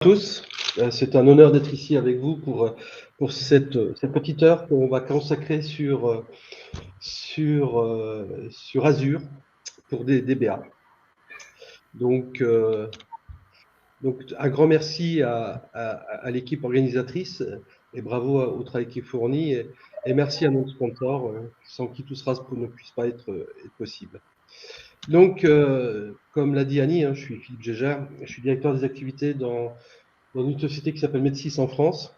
Tous, c'est un honneur d'être ici avec vous pour cette petite heure qu'on va consacrer sur Azure pour des DBA. Donc un grand merci à l'équipe organisatrice et bravo au travail qui est fourni et merci à nos sponsors sans qui tout cela ne puisse pas être possible. Donc, comme l'a dit Annie, je suis Philippe Gégère, je suis directeur des activités dans une société qui s'appelle Medsys en France.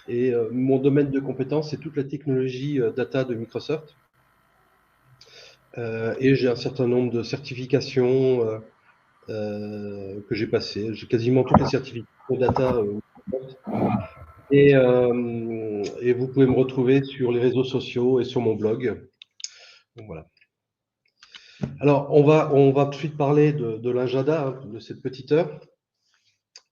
Et mon domaine de compétence, c'est toute la technologie data de Microsoft. Et j'ai un certain nombre de certifications que j'ai passées. J'ai quasiment toutes les certifications data Microsoft. Et vous pouvez me retrouver sur les réseaux sociaux et sur mon blog. Donc, voilà. Alors, on va tout de suite parler de l'agenda, de cette petite heure.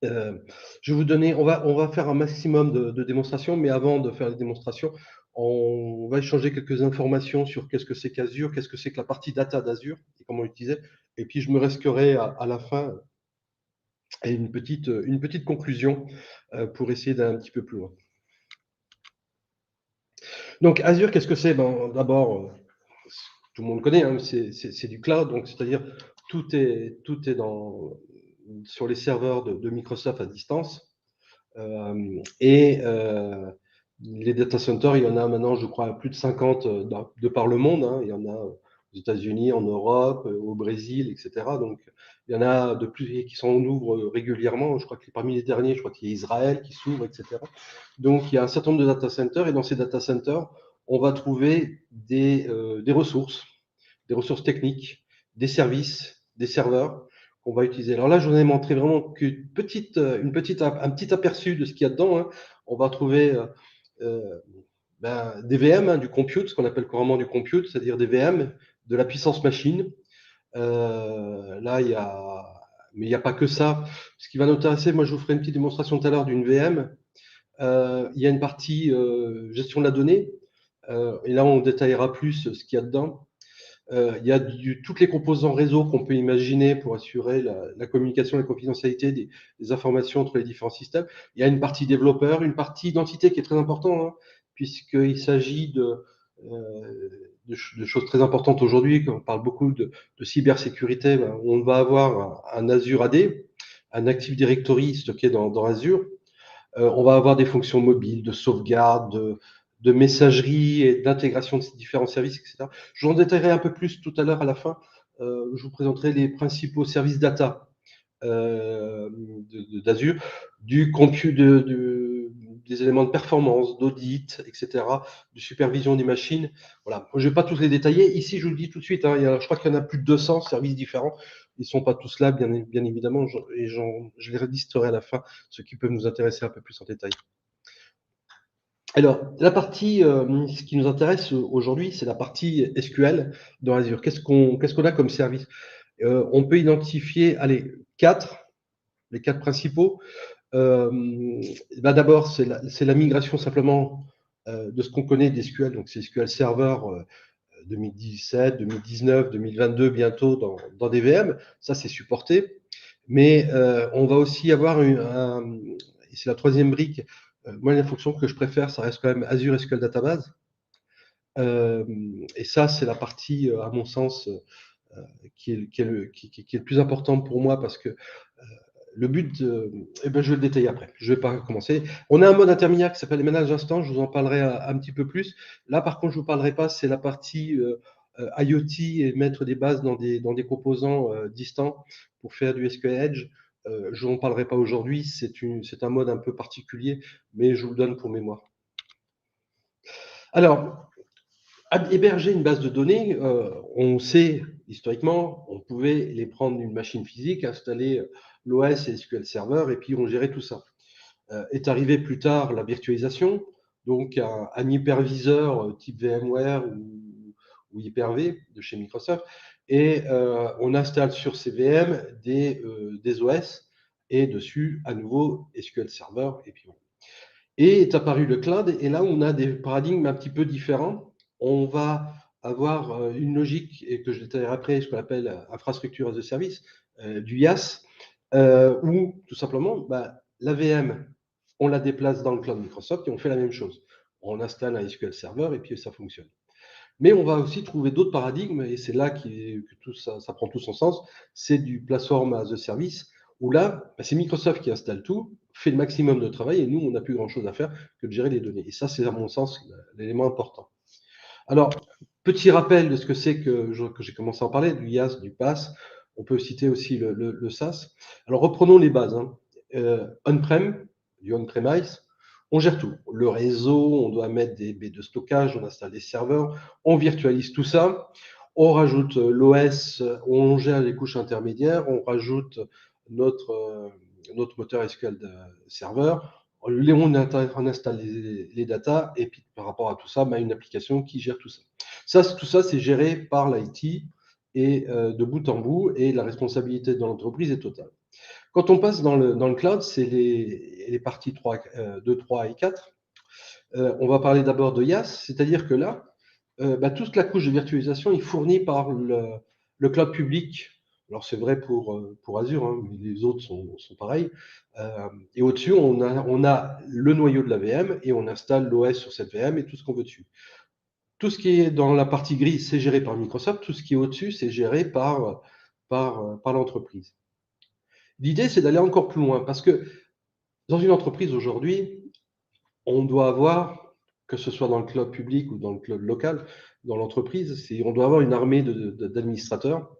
Je vais vous donner, on va faire un maximum de démonstrations, mais avant de faire les démonstrations, on va échanger quelques informations sur qu'est-ce que c'est qu'Azure, qu'est-ce que c'est que la partie data d'Azure et comment l'utiliser. Et puis je me risquerai à la fin à une petite conclusion pour essayer d'aller un petit peu plus loin. Donc Azure, qu'est-ce que c'est? D'abord, tout le monde connaît, hein, c'est du cloud, donc c'est-à-dire tout est sur les serveurs de Microsoft à distance. Les data centers, il y en a maintenant, je crois, plus de 50 de par le monde. Hein. Il y en a aux États-Unis, en Europe, au Brésil, etc. Donc, il y en a de plus qui s'ouvrent régulièrement. Je crois que parmi les derniers, je crois qu'il y a Israël qui s'ouvre, etc. Donc, il y a un certain nombre de data centers. Et dans ces data centers, on va trouver des ressources techniques, des services, des serveurs qu'on va utiliser. Alors là, je vous ai montré vraiment un petit aperçu de ce qu'il y a dedans. Hein. On va trouver des VM, hein, du compute, ce qu'on appelle couramment du compute, c'est-à-dire des VM, de la puissance machine. Là, mais il n'y a pas que ça. Ce qui va nous intéresser, moi, je vous ferai une petite démonstration tout à l'heure d'une VM. Il y a une partie gestion de la donnée. Et là, on détaillera plus ce qu'il y a dedans. Il y a toutes les composants réseau qu'on peut imaginer pour assurer la communication et la confidentialité des informations entre les différents systèmes. Il y a une partie développeur, une partie identité qui est très importante, hein, puisqu'il s'agit de choses très importantes aujourd'hui. Quand on parle beaucoup de cybersécurité, on va avoir un Azure AD, un Active Directory stocké dans Azure. On va avoir des fonctions mobiles, de sauvegarde, de messagerie et d'intégration de ces différents services, etc. Je vous en détaillerai un peu plus tout à l'heure à la fin. Je vous présenterai les principaux services data d'Azure, du compute, des éléments de performance, d'audit, etc., de supervision des machines. Voilà. Je ne vais pas tous les détailler. Ici, je vous le dis tout de suite, hein, je crois qu'il y en a plus de 200 services différents. Ils ne sont pas tous là, bien évidemment, et je les listerai à la fin, ce qui peut nous intéresser un peu plus en détail. Alors, la partie, ce qui nous intéresse aujourd'hui, c'est la partie SQL dans Azure. Qu'est-ce qu'on a comme service? On peut identifier, allez, les quatre principaux. D'abord, c'est la migration simplement de ce qu'on connaît d'SQL, donc c'est SQL Server 2017, 2019, 2022, bientôt dans des VM. Ça, c'est supporté. Mais on va aussi avoir et c'est la troisième brique. Moi, la fonction que je préfère, ça reste quand même Azure SQL Database. Et ça, c'est la partie, à mon sens, qui est le plus important pour moi parce que le but, je vais le détailler après. Je ne vais pas commencer. On a un mode intermédiaire qui s'appelle les manage instants. Je vous en parlerai un petit peu plus. Là, par contre, je ne vous parlerai pas. C'est la partie IoT et mettre des bases dans des composants distants pour faire du SQL Edge. Je n'en parlerai pas aujourd'hui. C'est un mode un peu particulier, mais je vous le donne pour mémoire. Alors, héberger une base de données, on sait historiquement, on pouvait les prendre d'une machine physique, installer l'OS et SQL Server, et puis on gérait tout ça. Est arrivé plus tard la virtualisation, donc un hyperviseur type VMware ou Hyper-V de chez Microsoft, et on installe sur ces VM des OS, et dessus, à nouveau, SQL Server, et puis bon. Et est apparu le cloud, et là, on a des paradigmes un petit peu différents. On va avoir une logique, et que je détaillerai après, ce qu'on appelle infrastructure as a service, du IaaS, où tout simplement, la VM, on la déplace dans le cloud Microsoft et on fait la même chose. On installe un SQL Server et puis ça fonctionne. Mais on va aussi trouver d'autres paradigmes, et c'est là que tout ça, ça prend tout son sens, c'est du platform as a service, où là, c'est Microsoft qui installe tout, fait le maximum de travail, et nous, on n'a plus grand-chose à faire que de gérer les données. Et ça, c'est à mon sens l'élément important. Alors, petit rappel de ce que c'est que j'ai commencé à en parler, du IaaS, du PaaS. On peut citer aussi le SaaS. Alors, reprenons les bases. Hein. On-prem, du on-premise, on gère tout. Le réseau, on doit mettre des baies de stockage, on installe des serveurs, on virtualise tout ça. On rajoute l'OS, on gère les couches intermédiaires, on rajoute notre moteur SQL de serveur, on installe les datas, et puis par rapport à tout ça, une application qui gère tout ça. Tout ça, c'est géré par l'IT et de bout en bout, et la responsabilité de l'entreprise est totale. Quand on passe dans le cloud, c'est les parties 2, 3 et 4. On va parler d'abord de IaaS, c'est-à-dire que là, toute la couche de virtualisation est fournie par le cloud public. Alors c'est vrai pour Azure, hein, mais les autres sont pareils. Et au-dessus, on a le noyau de la VM et on installe l'OS sur cette VM et tout ce qu'on veut dessus. Tout ce qui est dans la partie grise, c'est géré par Microsoft. Tout ce qui est au-dessus, c'est géré par l'entreprise. L'idée, c'est d'aller encore plus loin parce que dans une entreprise aujourd'hui, on doit avoir, que ce soit dans le cloud public ou dans le cloud local, dans l'entreprise, on doit avoir une armée d'administrateurs.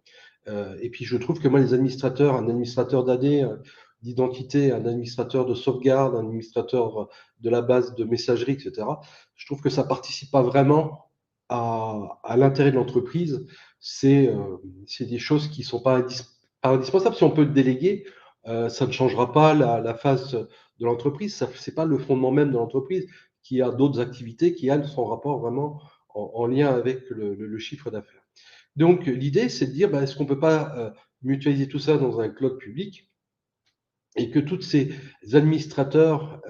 Et puis je trouve que moi, les administrateurs, un administrateur d'AD, d'identité, un administrateur de sauvegarde, un administrateur de la base de messagerie, etc., je trouve que ça ne participe pas vraiment à l'intérêt de l'entreprise. C'est des choses qui ne sont pas indispensables. Si on peut le déléguer, ça ne changera pas la phase de l'entreprise. Ce n'est pas le fondement même de l'entreprise, qui a d'autres activités qui, elles, sont en rapport vraiment en lien avec le chiffre d'affaires. Donc, l'idée, c'est de dire, est-ce qu'on ne peut pas mutualiser tout ça dans un cloud public et que tous ces administrateurs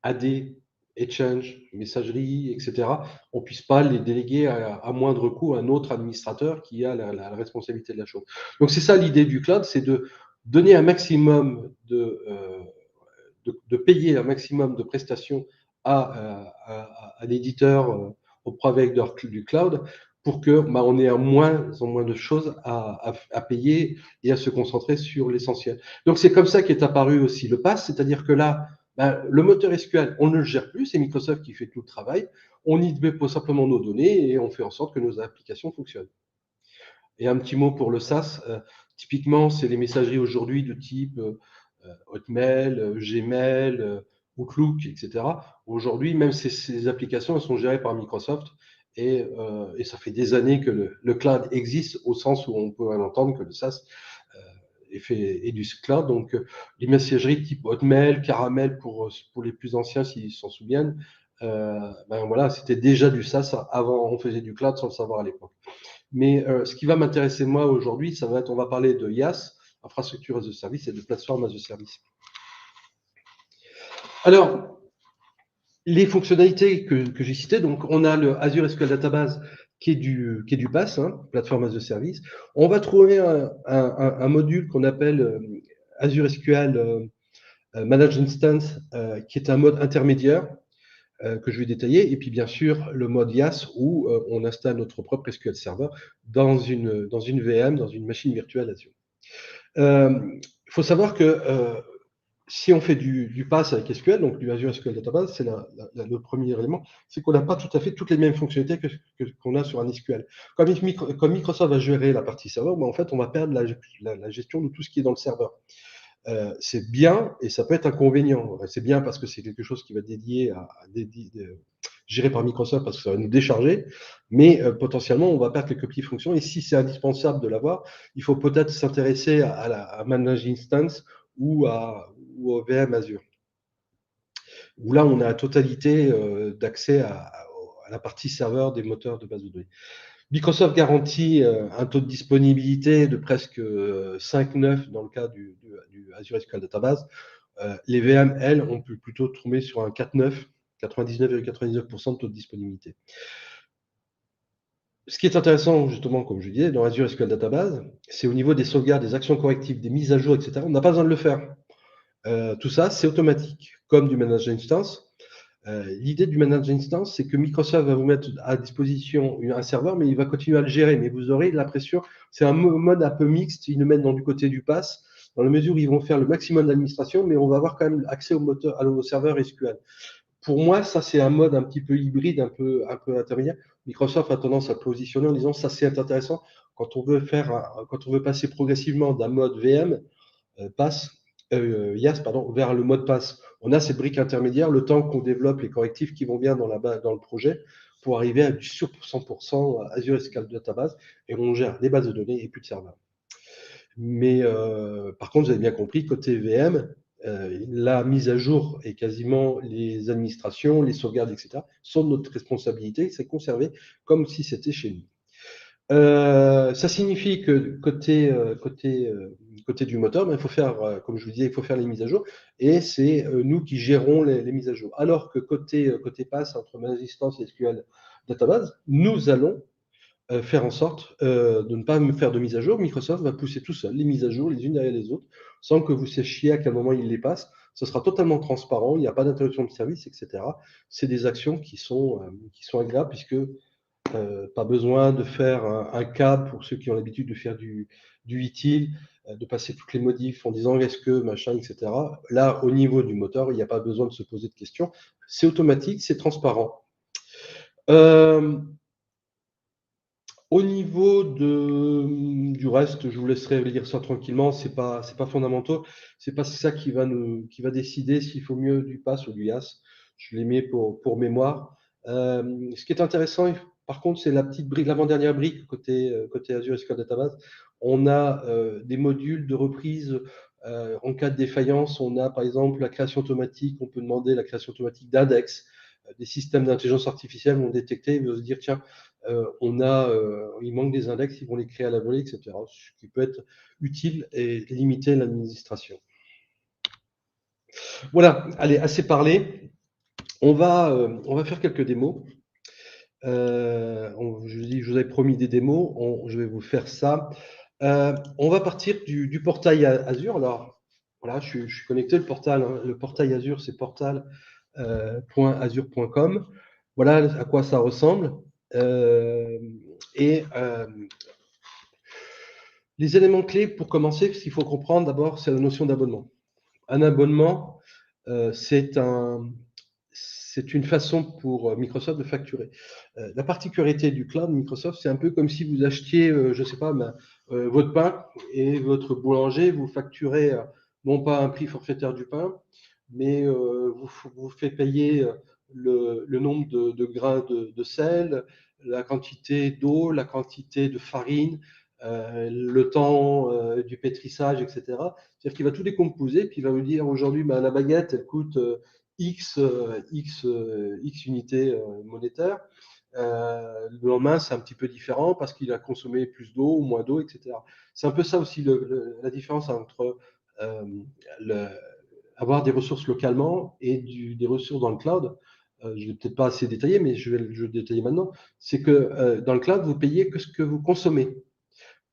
AD, Exchange, messagerie, etc., on ne puisse pas les déléguer à moindre coût à un autre administrateur qui a la responsabilité de la chose. Donc, c'est ça l'idée du cloud, c'est de donner un maximum de payer un maximum de prestations à l'éditeur, au provider du cloud, pour que on ait moins en moins de choses à payer et à se concentrer sur l'essentiel. Donc c'est comme ça qu'est apparu aussi le PaaS, c'est-à-dire que là, le moteur SQL, on ne le gère plus, c'est Microsoft qui fait tout le travail. On y met simplement nos données et on fait en sorte que nos applications fonctionnent. Et un petit mot pour le SaaS, typiquement, c'est les messageries aujourd'hui de type Hotmail, Gmail, Outlook, etc. Aujourd'hui, même ces applications, elles sont gérées par Microsoft, et ça fait des années que le cloud existe, au sens où on peut entendre que le SaaS est du cloud. Donc, les messageries type Hotmail, Caramel pour les plus anciens, s'ils s'en souviennent, voilà, c'était déjà du SaaS avant, on faisait du cloud sans le savoir à l'époque. Mais ce qui va m'intéresser moi aujourd'hui, on va parler de IaaS, infrastructure as a service, et de plateforme as a service. Alors, les fonctionnalités que j'ai citées, donc on a le Azure SQL Database qui est du PaaS, hein, plateforme as a service. On va trouver un module qu'on appelle Azure SQL Managed Instance, qui est un mode intermédiaire que je vais détailler, et puis bien sûr le mode IaaS où on installe notre propre SQL Server dans une VM, dans une machine virtuelle Azure. Il faut savoir que si on fait du PaaS avec SQL, donc du Azure SQL Database, c'est le premier élément, c'est qu'on n'a pas tout à fait toutes les mêmes fonctionnalités qu'on a sur un SQL. Comme Microsoft va gérer la partie serveur, en fait, on va perdre la gestion de tout ce qui est dans le serveur. C'est bien, et ça peut être inconvénient. C'est bien parce que c'est quelque chose qui va géré par Microsoft, parce que ça va nous décharger, mais potentiellement, on va perdre quelques petites fonctions. Et si c'est indispensable de l'avoir, il faut peut-être s'intéresser à Managed Instance ou au VM Azure, où là, on a la totalité d'accès à la partie serveur des moteurs de base de données. Microsoft garantit un taux de disponibilité de presque 5,9 dans le cas du Azure SQL Database. Les VM, elles, on peut plutôt tomber sur un 4,9, 99,99% de taux de disponibilité. Ce qui est intéressant, justement, comme je disais, dans Azure SQL Database, c'est au niveau des sauvegardes, des actions correctives, des mises à jour, etc. On n'a pas besoin de le faire. Tout ça, c'est automatique, comme du managed instance. L'idée du managed instance, c'est que Microsoft va vous mettre à disposition un serveur, mais il va continuer à le gérer. Mais vous aurez l'impression, c'est un mode un peu mixte, ils le mettent dans du côté du pass, dans la mesure où ils vont faire le maximum d'administration, mais on va avoir quand même accès au serveur SQL. Pour moi, ça, c'est un mode un petit peu hybride, un peu intermédiaire. Microsoft a tendance à positionner en disant ça, c'est intéressant quand on veut quand on veut passer progressivement d'un mode VM passe, YAS, pardon, vers le mot de passe. On a cette brique intermédiaire, le temps qu'on développe les correctifs qui vont bien dans le projet pour arriver à du sur 100% Azure SQL Database et on gère des bases de données et plus de serveurs. Mais par contre, vous avez bien compris, côté VM, la mise à jour et quasiment les administrations, les sauvegardes, etc., sont de notre responsabilité. C'est conservé comme si c'était chez nous. Ça signifie que côté du moteur, ben, il faut faire, comme je vous disais, il faut faire les mises à jour, et c'est nous qui gérons les mises à jour. Alors que côté pass, entre Managed et SQL Database, nous allons faire en sorte de ne pas me faire de mise à jour. Microsoft va pousser tout seul les mises à jour les unes derrière les autres, sans que vous sachiez à quel moment il les passe. Ce sera totalement transparent, il n'y a pas d'interruption de service, etc. C'est des actions qui sont agréables, puisque pas besoin de faire un câble pour ceux qui ont l'habitude de faire du util, de passer toutes les modifs en disant est-ce que machin, etc. Là, au niveau du moteur, il n'y a pas besoin de se poser de questions. C'est automatique, c'est transparent. Euh, Au niveau du reste, je vous laisserai lire ça tranquillement. C'est pas fondamental. C'est pas ça qui va décider s'il faut mieux du pass ou du YAS. Je l'ai mis pour mémoire. Ce qui est intéressant, par contre, c'est la petite brique, l'avant-dernière brique côté Azure SQL Database. On a des modules de reprise en cas de défaillance. On a par exemple la création automatique. On peut demander la création automatique d'index. Des systèmes d'intelligence artificielle vont détecter et vont se dire tiens, il manque des index, ils vont les créer à la volée, etc. Ce qui peut être utile et limiter l'administration. Voilà, allez, assez parlé. On va faire quelques démos. Je vous avais promis des démos, je vais vous faire ça. On va partir du portail Azure. Alors, voilà, je suis connecté. Le portail Azure, c'est portal.azure.com. Voilà à quoi ça ressemble. Et les éléments clés pour commencer, ce qu'il faut comprendre d'abord, c'est la notion d'abonnement. Un abonnement, c'est une façon pour Microsoft de facturer. La particularité du cloud Microsoft, c'est un peu comme si vous achetiez, je ne sais pas, votre pain et votre boulanger vous facturez non pas un prix forfaitaire du pain, mais vous fait payer le nombre de grains de sel, la quantité d'eau, la quantité de farine, le temps du pétrissage, etc. C'est-à-dire qu'il va tout décomposer, puis il va vous dire aujourd'hui, la baguette, elle coûte X unités monétaires. Le lendemain, c'est un petit peu différent parce qu'il a consommé plus d'eau ou moins d'eau, etc. C'est un peu ça aussi la différence entre euh, le, avoir des ressources localement et des ressources dans le cloud. Je ne vais peut-être pas assez détailler, mais je vais le détailler maintenant. C'est que dans le cloud, vous payez que ce que vous consommez.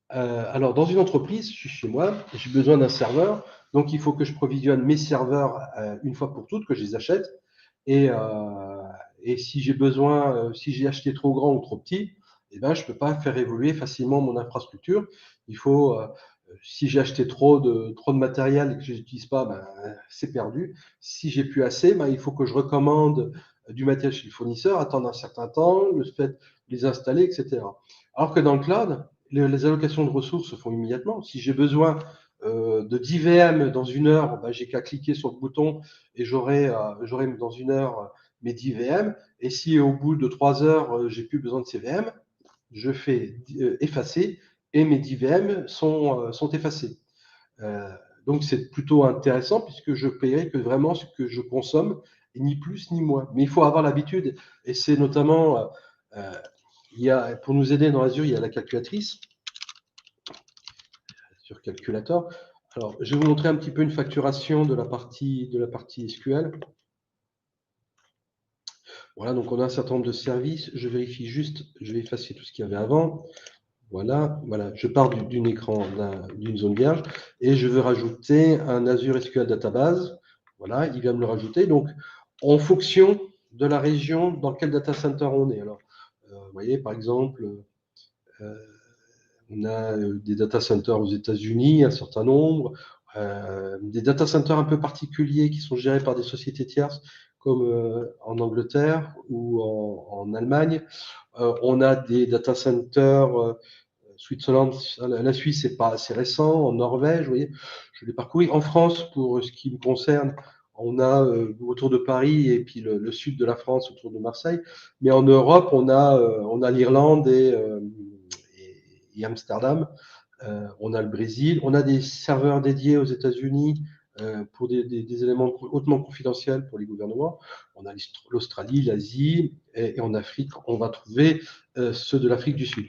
Alors, dans une entreprise, je suis chez moi, j'ai besoin d'un serveur, donc il faut que je provisionne mes serveurs une fois pour toutes, que je les achète. Et, si j'ai besoin, si j'ai acheté trop grand ou trop petit, eh ben, je ne peux pas faire évoluer facilement mon infrastructure. Il faut, si j'ai acheté trop de matériel et que je n'utilise pas, ben, c'est perdu. Si j'ai plus assez, ben, il faut que je recommande du matériel chez le fournisseur, attendre un certain temps, le fait de les installer, etc. Alors que dans le cloud, les allocations de ressources se font immédiatement. Si j'ai besoin de 10 VM dans une heure, ben, j'ai qu'à cliquer sur le bouton et j'aurai dans une heure mes 10 VM. Et si au bout de 3 heures, j'ai plus besoin de ces VM, je fais effacer et mes 10 VM sont effacés. Euh, donc c'est plutôt intéressant puisque je paierai que vraiment ce que je consomme, et ni plus ni moins. Mais il faut avoir l'habitude, et c'est notamment, pour nous aider dans Azure, il y a la calculatrice sur Calculator. Alors, je vais vous montrer un petit peu une facturation de la partie SQL. Voilà, donc on a un certain nombre de services. Je vérifie juste, je vais effacer tout ce qu'il y avait avant. Voilà, je pars d'une écran, d'une zone vierge, et je veux rajouter un Azure SQL Database. Voilà, il vient me le rajouter. Donc, en fonction de la région dans quel data center on est. Alors, vous voyez, par exemple, euh, on a des data centers aux États-Unis, un certain nombre, des data centers un peu particuliers qui sont gérés par des sociétés tierces, comme en Angleterre ou en Allemagne. On a des data centers Switzerland, la Suisse, c'est pas assez récent. En Norvège, vous voyez, je l'ai parcouru. En France, pour ce qui me concerne, on a autour de Paris et puis le sud de la France autour de Marseille. Mais en Europe, on a l'Irlande et Amsterdam. On a le Brésil. On a des serveurs dédiés aux États-Unis pour des éléments hautement confidentiels pour les gouvernements. On a l'Australie, l'Asie et en Afrique, on va trouver ceux de l'Afrique du Sud.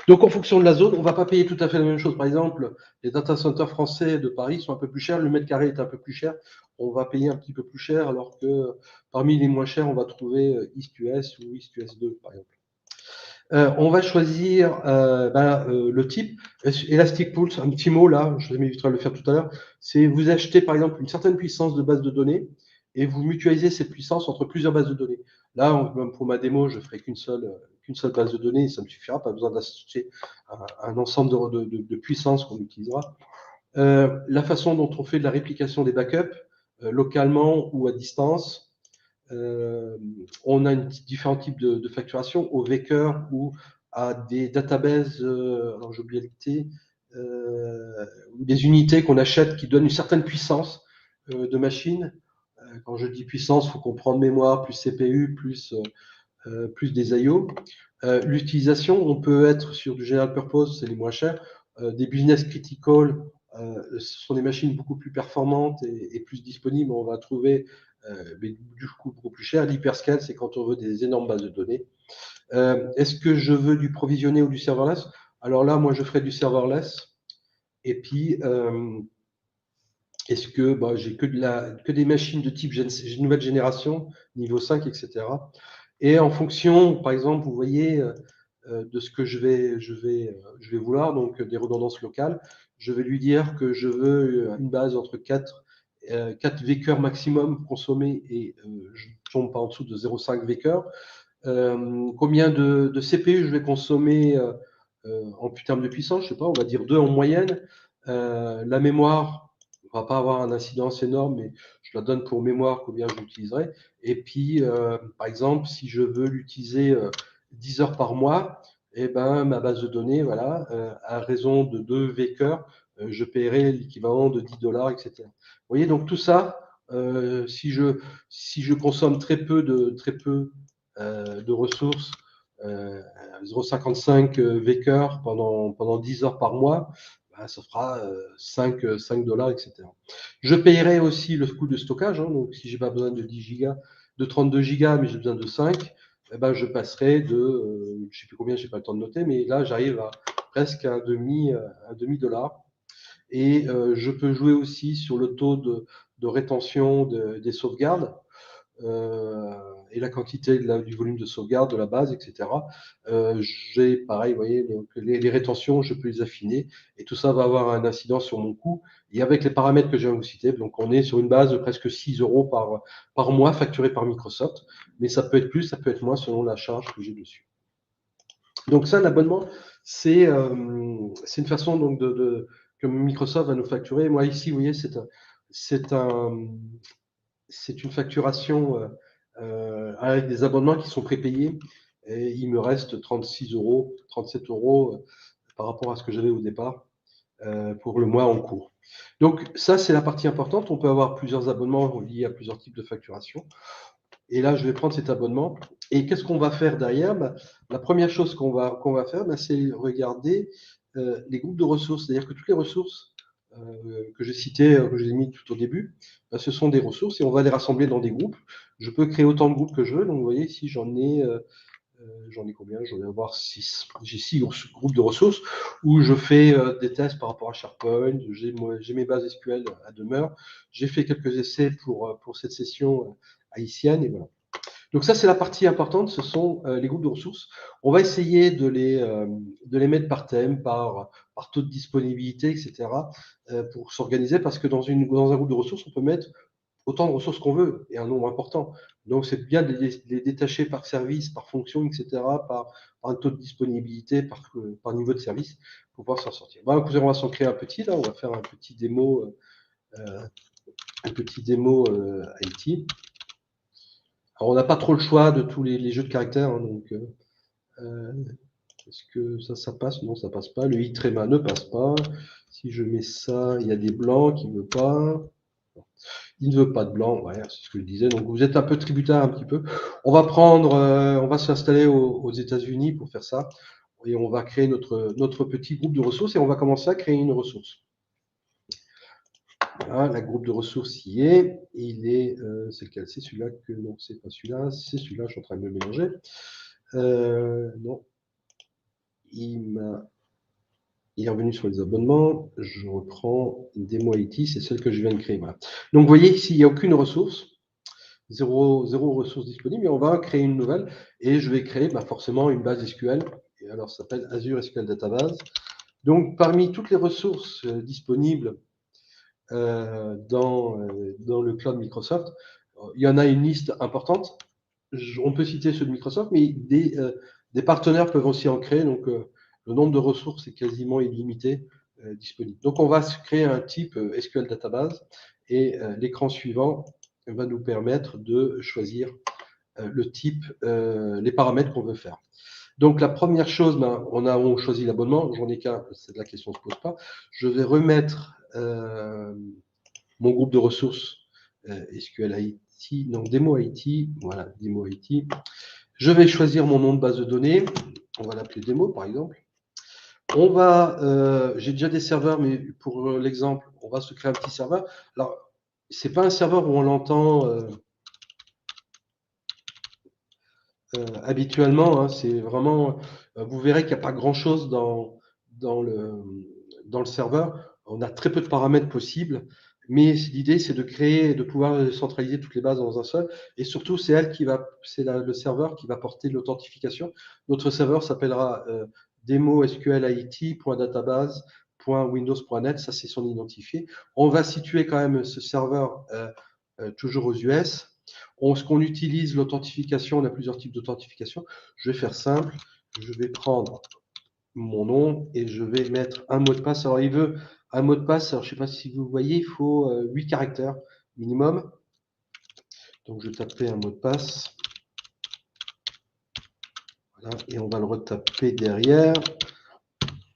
Donc, en fonction de la zone, on ne va pas payer tout à fait la même chose. Par exemple, les data centers français de Paris sont un peu plus chers, le mètre carré est un peu plus cher. On va payer un petit peu plus cher, alors que parmi les moins chers, on va trouver EastUS ou EastUS2, par exemple. On va choisir le type. Elastic Pools, un petit mot là, je m'éviterai de le faire tout à l'heure, c'est vous achetez par exemple une certaine puissance de base de données et vous mutualisez cette puissance entre plusieurs bases de données. Là, pour ma démo, je ferai qu'une seule base de données, et ça me suffira, pas besoin d'acheter un ensemble de puissances qu'on utilisera. La façon dont on fait de la réplication des backups, localement ou à distance, on a différents types de facturation au Vector ou à des databases, alors j'ai oublié le T, des unités qu'on achète qui donnent une certaine puissance de machine. Quand je dis puissance, il faut comprendre mémoire, plus CPU, plus des IO. L'utilisation, on peut être sur du general purpose, c'est les moins chers. Des business critical, ce sont des machines beaucoup plus performantes et plus disponibles. On va trouver mais du coup beaucoup plus cher. L'hyperscale, c'est quand on veut des énormes bases de données. Est-ce que je veux du provisionné ou du serverless? Alors là, moi, je ferai du serverless. Et puis, est-ce que j'ai que des machines de type nouvelle génération, niveau 5, etc. Et en fonction, par exemple, vous voyez, de ce que je vais vouloir, donc des redondances locales, je vais lui dire que je veux une base entre 4 vecteurs maximum consommés et je ne tombe pas en dessous de 0,5 vecteurs. Combien de CPU je vais consommer en termes de puissance? Je sais pas, on va dire 2 en moyenne. La mémoire ne va pas avoir un incidence énorme, mais je la donne pour mémoire combien je l'utiliserai. Et puis, par exemple, si je veux l'utiliser 10 heures par mois, eh ben, ma base de données, voilà, à raison de 2 vecteurs, je paierai l'équivalent de $10, etc. Vous voyez, donc tout ça, si je consomme très peu de ressources, 0,55 Vector pendant 10 heures par mois, ça fera 5 $, etc. Je payerai aussi le coût de stockage, hein, donc si j'ai pas besoin de 10 gigas, de 32 gigas, mais j'ai besoin de 5, eh ben, je passerai je sais plus combien, j'ai pas le temps de noter, mais là j'arrive à presque un demi-dollar. Et je peux jouer aussi sur le taux de rétention des sauvegardes et la quantité du volume de sauvegarde de la base, etc. J'ai pareil, vous voyez, donc les rétentions, je peux les affiner et tout ça va avoir un incidence sur mon coût. Et avec les paramètres que je viens de vous citer, donc on est sur une base de presque 6 euros par mois facturé par Microsoft, mais ça peut être plus, ça peut être moins selon la charge que j'ai dessus. Donc ça, l'abonnement, c'est une façon donc que Microsoft va nous facturer. Moi ici, vous voyez, c'est une facturation avec des abonnements qui sont prépayés. Et il me reste 36 euros, 37 euros par rapport à ce que j'avais au départ pour le mois en cours. Donc ça, c'est la partie importante. On peut avoir plusieurs abonnements liés à plusieurs types de facturation. Et là, je vais prendre cet abonnement. Et qu'est-ce qu'on va faire derrière? La première chose qu'on va faire, c'est regarder les groupes de ressources. C'est-à-dire que toutes les ressources que j'ai citées, que j'ai mis tout au début, ce sont des ressources et on va les rassembler dans des groupes. Je peux créer autant de groupes que je veux. Donc, vous voyez, ici, j'en ai combien? J'en vais avoir 6. J'ai 6 groupes de ressources où je fais des tests par rapport à SharePoint. J'ai mes bases SQL à demeure. J'ai fait quelques essais pour cette session haïtienne et voilà. Donc ça, c'est la partie importante, ce sont les groupes de ressources. On va essayer de les mettre par thème, par taux de disponibilité, etc., pour s'organiser, parce que dans un groupe de ressources, on peut mettre autant de ressources qu'on veut et un nombre important. Donc c'est bien de les détacher par service, par fonction, etc., par un taux de disponibilité, par niveau de service, pour pouvoir s'en sortir. Bon, écoutez, on va s'en créer un petit, là, on va faire un petit démo IT. Alors, on n'a pas trop le choix de tous les jeux de caractères, hein, donc est-ce que ça passe? Non, ça passe pas. Le i tréma ne passe pas. Si je mets ça, il y a des blancs qui ne veulent pas. Il ne veut pas de blanc, ouais, c'est ce que je disais. Donc vous êtes un peu tributaire un petit peu. On va s'installer aux États-Unis pour faire ça. Et on va créer notre petit groupe de ressources et on va commencer à créer une ressource. Voilà, la groupe de ressources y est. C'est lequel? C'est celui-là que non, c'est pas celui-là, c'est celui-là. Je suis en train de me mélanger. Non, il est revenu sur les abonnements. Je reprends démo IT, c'est celle que je viens de créer. Voilà. Donc vous voyez ici, il n'y a aucune ressource. Zéro ressource disponible, et on va créer une nouvelle, et je vais créer forcément une base SQL, et alors ça s'appelle Azure SQL Database. Donc parmi toutes les ressources disponibles dans le cloud Microsoft, il y en a une liste importante. On peut citer ceux de Microsoft, mais des partenaires peuvent aussi en créer, donc le nombre de ressources est quasiment illimité disponible. Donc on va se créer un type SQL Database, et l'écran suivant va nous permettre de choisir le type, les paramètres qu'on veut faire. Donc la première chose, on choisit l'abonnement, j'en ai qu'un, la question ne se pose pas. Je vais remettre mon groupe de ressources SQL IT, non, Demo IT, voilà, Demo IT. Je vais choisir mon nom de base de données, on va l'appeler Demo par exemple. J'ai déjà des serveurs, mais pour l'exemple, on va se créer un petit serveur. Alors, c'est pas un serveur où on l'entend habituellement, hein, c'est vraiment, vous verrez qu'il n'y a pas grand-chose dans le serveur. On a très peu de paramètres possibles, mais l'idée, c'est de créer, de pouvoir centraliser toutes les bases dans un seul. Et surtout, c'est le serveur qui va porter l'authentification. Notre serveur s'appellera demo sqlit.database.windows.net. Ça, c'est son identifié. On va situer quand même ce serveur toujours aux US. Ce qu'on utilise, l'authentification, on a plusieurs types d'authentification. Je vais faire simple. Je vais prendre mon nom et je vais mettre un mot de passe. Alors, il veut un mot de passe. Alors, je ne sais pas si vous voyez, il faut 8 caractères minimum. Donc, je vais taper un mot de passe. Voilà, et on va le retaper derrière.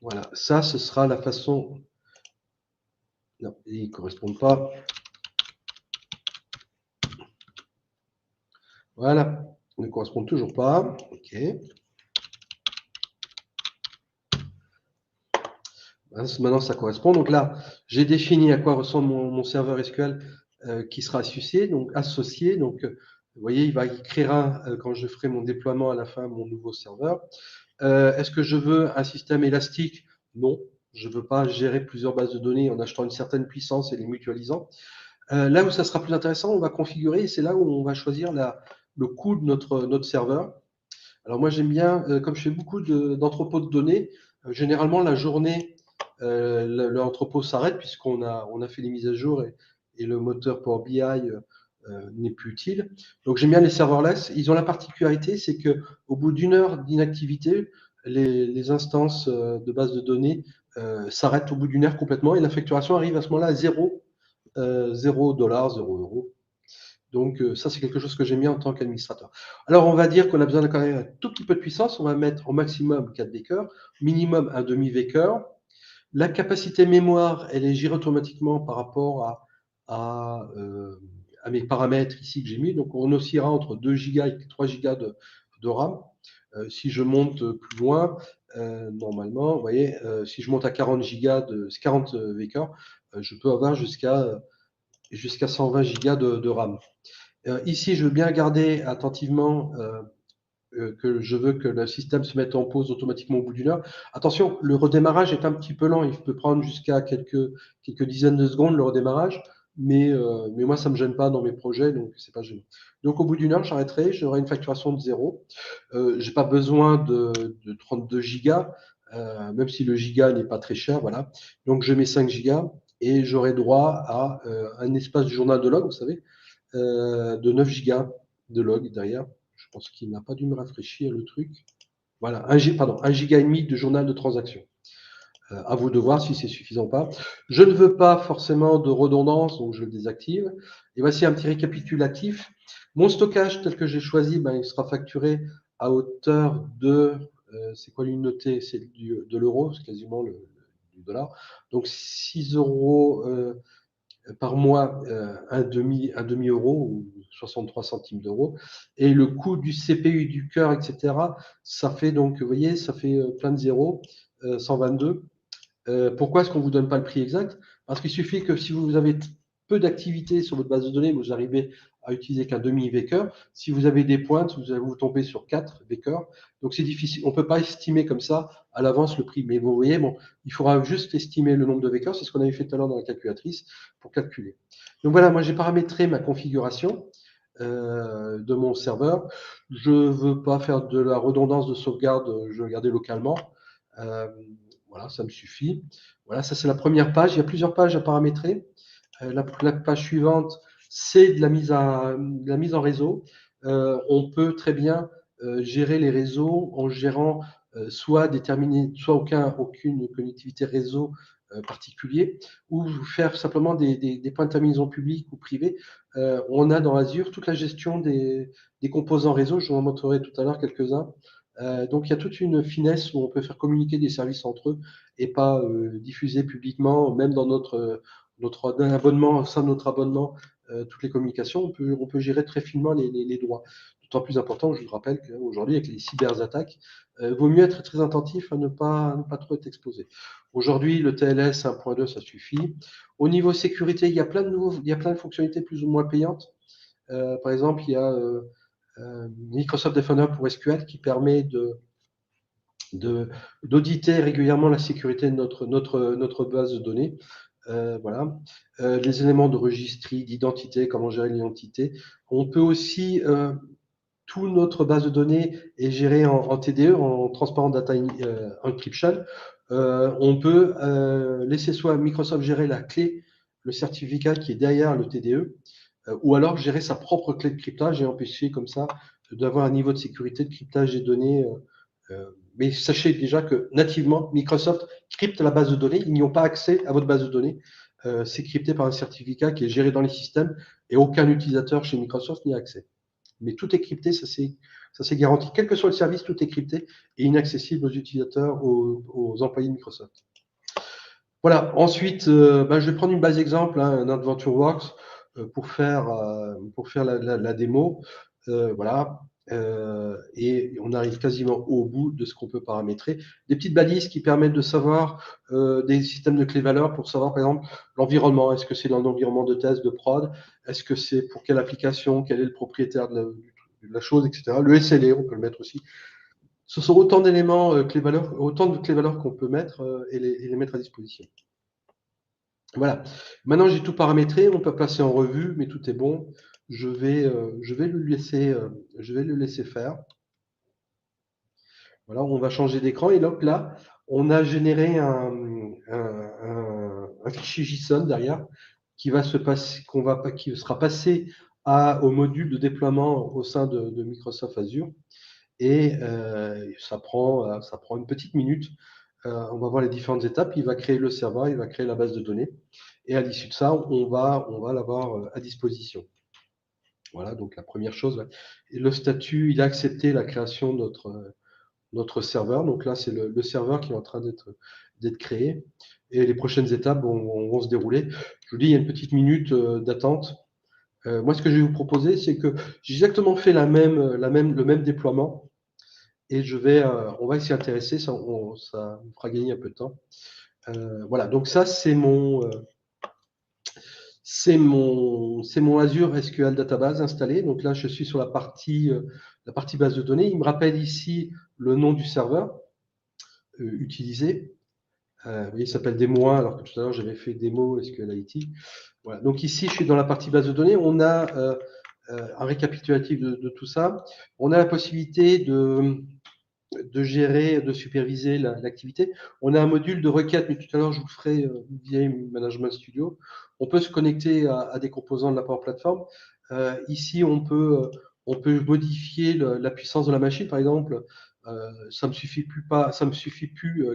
Voilà, ça, ce sera la façon. Non, ils ne correspondent pas. Voilà, ils ne correspondent toujours pas. OK. Maintenant, ça correspond. Donc là, j'ai défini à quoi ressemble mon serveur SQL qui sera associé. Donc, vous voyez, il créera, quand je ferai mon déploiement à la fin, mon nouveau serveur. Est-ce que je veux un système élastique? Non, je ne veux pas gérer plusieurs bases de données en achetant une certaine puissance et les mutualisant. Là où ça sera plus intéressant, on va configurer, et c'est là où on va choisir le coût de notre serveur. Alors moi, j'aime bien, comme je fais beaucoup d'entrepôts de données, généralement la journée, l'entrepôt s'arrête puisqu'on a fait les mises à jour, et le moteur Power BI n'est plus utile. Donc j'aime bien les serverless. Ils ont la particularité, c'est qu'au bout d'une heure d'inactivité, les instances de base de données s'arrêtent au bout d'une heure complètement, et la facturation arrive à ce moment-là à $0, €0. Donc ça, c'est quelque chose que j'aime bien en tant qu'administrateur. Alors on va dire qu'on a besoin quand même un tout petit peu de puissance. On va mettre au maximum 4 Vcœurs, minimum un demi-Vcœur. La capacité mémoire, elle est gérée automatiquement par rapport à mes paramètres ici que j'ai mis. Donc on oscillera entre 2 Go et 3 Go de RAM. Si je monte plus loin, normalement, vous voyez, si je monte à 40 Vcœurs, je peux avoir jusqu'à 120 Go de RAM. Ici, je veux bien garder attentivement que je veux que le système se mette en pause automatiquement au bout d'une heure. Attention, le redémarrage est un petit peu lent. Il peut prendre jusqu'à quelques dizaines de secondes, le redémarrage. mais moi, ça ne me gêne pas dans mes projets, donc c'est pas gênant. Donc au bout d'une heure, j'arrêterai, j'aurai une facturation de 0. J'ai pas besoin de 32 gigas, même si le giga n'est pas très cher, voilà. Donc je mets 5 gigas et j'aurai droit à un espace du journal de log, vous savez, de 9 gigas de log derrière. Je pense qu'il n'a pas dû me rafraîchir le truc. Voilà, pardon, 1 giga et demi de journal de transaction. À vous de voir si c'est suffisant ou pas. Je ne veux pas forcément de redondance, donc je le désactive. Et voici un petit récapitulatif. Mon stockage tel que j'ai choisi, ben, il sera facturé à hauteur de, c'est quoi l'unité? C'est de l'euro, c'est quasiment du dollar. Donc 6 euros par mois, un demi euro ou 63 centimes d'euros. Et le coût du CPU, du cœur, etc., ça fait donc, vous voyez, ça fait plein de zéros, 122. Pourquoi est-ce qu'on ne vous donne pas le prix exact? Parce qu'il suffit que si vous avez peu d'activité sur votre base de données, vous arrivez à utiliser qu'un demi-Waker. Si vous avez des pointes, vous allez vous tomber sur 4 Wakers. Donc c'est difficile. On ne peut pas estimer comme ça à l'avance le prix. Mais vous voyez, bon, il faudra juste estimer le nombre de Wakers. C'est ce qu'on avait fait tout à l'heure dans la calculatrice pour calculer. Donc voilà, moi j'ai paramétré ma configuration de mon serveur. Je ne veux pas faire de la redondance de sauvegarde, je veux garder localement. Euh, voilà, ça me suffit. Voilà, ça c'est la première page. Il y a plusieurs pages à paramétrer. La page suivante, c'est de la mise en réseau. On peut très bien gérer les réseaux en gérant soit déterminer, soit aucune connectivité réseau particulier, ou faire simplement des points de terminaison publics ou privés. On a dans Azure toute la gestion des composants réseau. Je vous en montrerai tout à l'heure quelques-uns. Donc il y a toute une finesse où on peut faire communiquer des services entre eux et pas diffuser publiquement, même dans notre abonnement, au sein de notre abonnement, toutes les communications. On peut gérer très finement les droits. D'autant plus important, je vous rappelle qu'aujourd'hui, avec les cyberattaques, vaut mieux être très attentif à ne pas trop être exposé. Aujourd'hui, le TLS 1.2, ça suffit. Au niveau sécurité, il y a plein de fonctionnalités plus ou moins payantes. Par exemple, il y a Microsoft Defender pour SQL qui permet d'auditer régulièrement la sécurité de notre base de données. Voilà. Les éléments de registrie, d'identité, comment gérer l'identité. On peut aussi, toute notre base de données est gérée en TDE, en Transparent Data Encryption. On peut laisser soit Microsoft gérer la clé, le certificat qui est derrière le TDE, ou alors gérer sa propre clé de cryptage et empêcher comme ça d'avoir un niveau de sécurité de cryptage des données. Mais sachez déjà que nativement, Microsoft crypte la base de données. Ils n'y ont pas accès à votre base de données. C'est crypté par un certificat qui est géré dans les systèmes et aucun utilisateur chez Microsoft n'y a accès. Mais tout est crypté, ça c'est garanti. Quel que soit le service, tout est crypté et inaccessible aux utilisateurs, aux employés de Microsoft. Voilà, ensuite, je vais prendre une base exemple, un AdventureWorks, pour faire la démo. Voilà. Et on arrive quasiment au bout de ce qu'on peut paramétrer. Des petites balises qui permettent de savoir des systèmes de clés-valeurs pour savoir, par exemple, l'environnement. Est-ce que c'est dans l'environnement de test, de prod? Est-ce que c'est pour quelle application? Quel est le propriétaire de la chose, etc. Le SLA, on peut le mettre aussi. Ce sont autant d'éléments clés-valeurs, autant de clés-valeurs qu'on peut mettre et les mettre à disposition. Voilà. Maintenant, j'ai tout paramétré. On peut passer en revue, mais tout est bon. Je vais le laisser faire. Voilà, on va changer d'écran. Et donc là, on a généré un fichier JSON derrière qui sera passé au module de déploiement au sein de Microsoft Azure. Et ça prend une petite minute. On va voir les différentes étapes. Il va créer le serveur, il va créer la base de données. Et à l'issue de ça, on va l'avoir à disposition. Voilà, donc la première chose. Et le statut, il a accepté la création de notre serveur. Donc là, c'est le serveur qui est en train d'être créé. Et les prochaines étapes vont se dérouler. Je vous dis, il y a une petite minute d'attente. Moi, ce que je vais vous proposer, c'est que j'ai exactement fait le même déploiement. Et on va s'y intéresser, ça nous fera gagner un peu de temps. Voilà, donc ça, c'est mon Azure SQL Database installé. Donc là, je suis sur la partie base de données. Il me rappelle ici le nom du serveur utilisé. Vous voyez, il s'appelle Demo 1, alors que tout à l'heure, j'avais fait Demo SQLite. Voilà. Donc ici, je suis dans la partie base de données. On a un récapitulatif de tout ça. On a la possibilité de gérer, de superviser l'activité. On a un module de requête, mais tout à l'heure, je vous le ferai via Management Studio. On peut se connecter à des composants de la Power Platform. Ici, on peut modifier la puissance de la machine. Par exemple, ça me suffit plus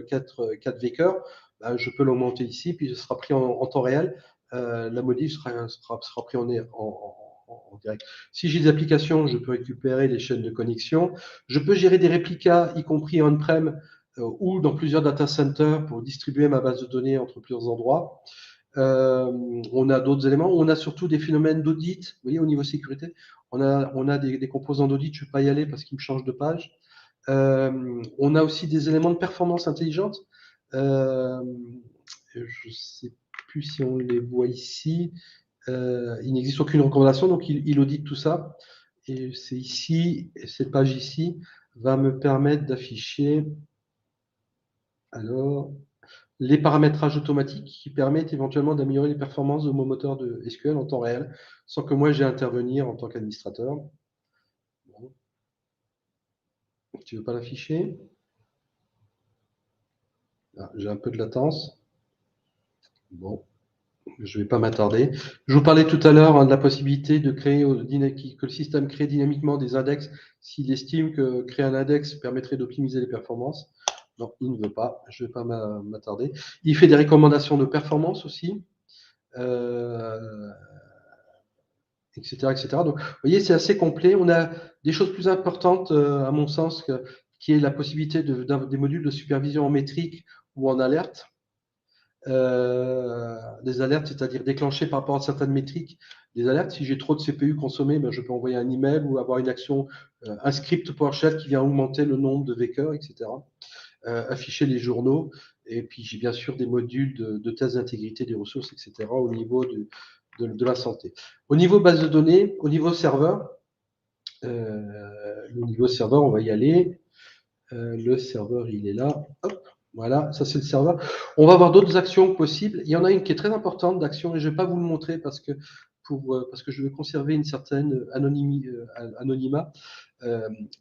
4 Vekers. Ben, je peux l'augmenter ici, puis ce sera pris en temps réel. La modif sera pris en direct. Si j'ai des applications, je peux récupérer les chaînes de connexion. Je peux gérer des réplicas, y compris on-prem ou dans plusieurs data centers pour distribuer ma base de données entre plusieurs endroits. On a d'autres éléments. On a surtout des phénomènes d'audit. Vous voyez, au niveau sécurité, on a des composants d'audit. Je ne vais pas y aller parce qu'ils me changent de page. On a aussi des éléments de performance intelligente. Je ne sais plus si on les voit ici. Il n'existe aucune recommandation, donc il audite tout ça. Et c'est ici, cette page ici va me permettre d'afficher alors les paramétrages automatiques qui permettent éventuellement d'améliorer les performances de mon moteur de SQL en temps réel, sans que moi j'ai à intervenir en tant qu'administrateur. Bon. Tu veux pas l'afficher? Ah, j'ai un peu de latence. Bon, je ne vais pas m'attarder. Je vous parlais tout à l'heure de la possibilité de créer que le système crée dynamiquement des index s'il estime que créer un index permettrait d'optimiser les performances. Non, il ne veut pas. Je ne vais pas m'attarder. Il fait des recommandations de performance aussi, etc., etc. Donc, vous voyez, c'est assez complet. On a des choses plus importantes, à mon sens, qui est la possibilité des modules de supervision en métrique ou en alerte. Des alertes, c'est-à-dire déclencher par rapport à certaines métriques des alertes. Si j'ai trop de CPU consommé, ben, je peux envoyer un email ou avoir une action, un script PowerShell qui vient augmenter le nombre de vecteurs, etc. Afficher les journaux. Et puis j'ai bien sûr des modules de tests d'intégrité des ressources, etc. au niveau de la santé. Au niveau base de données, au niveau serveur, le niveau serveur, on va y aller. Le serveur, il est là. Hop. Voilà, ça c'est le serveur. On va avoir d'autres actions possibles. Il y en a une qui est très importante d'action et je ne vais pas vous le montrer parce que je veux conserver une certaine anonymat.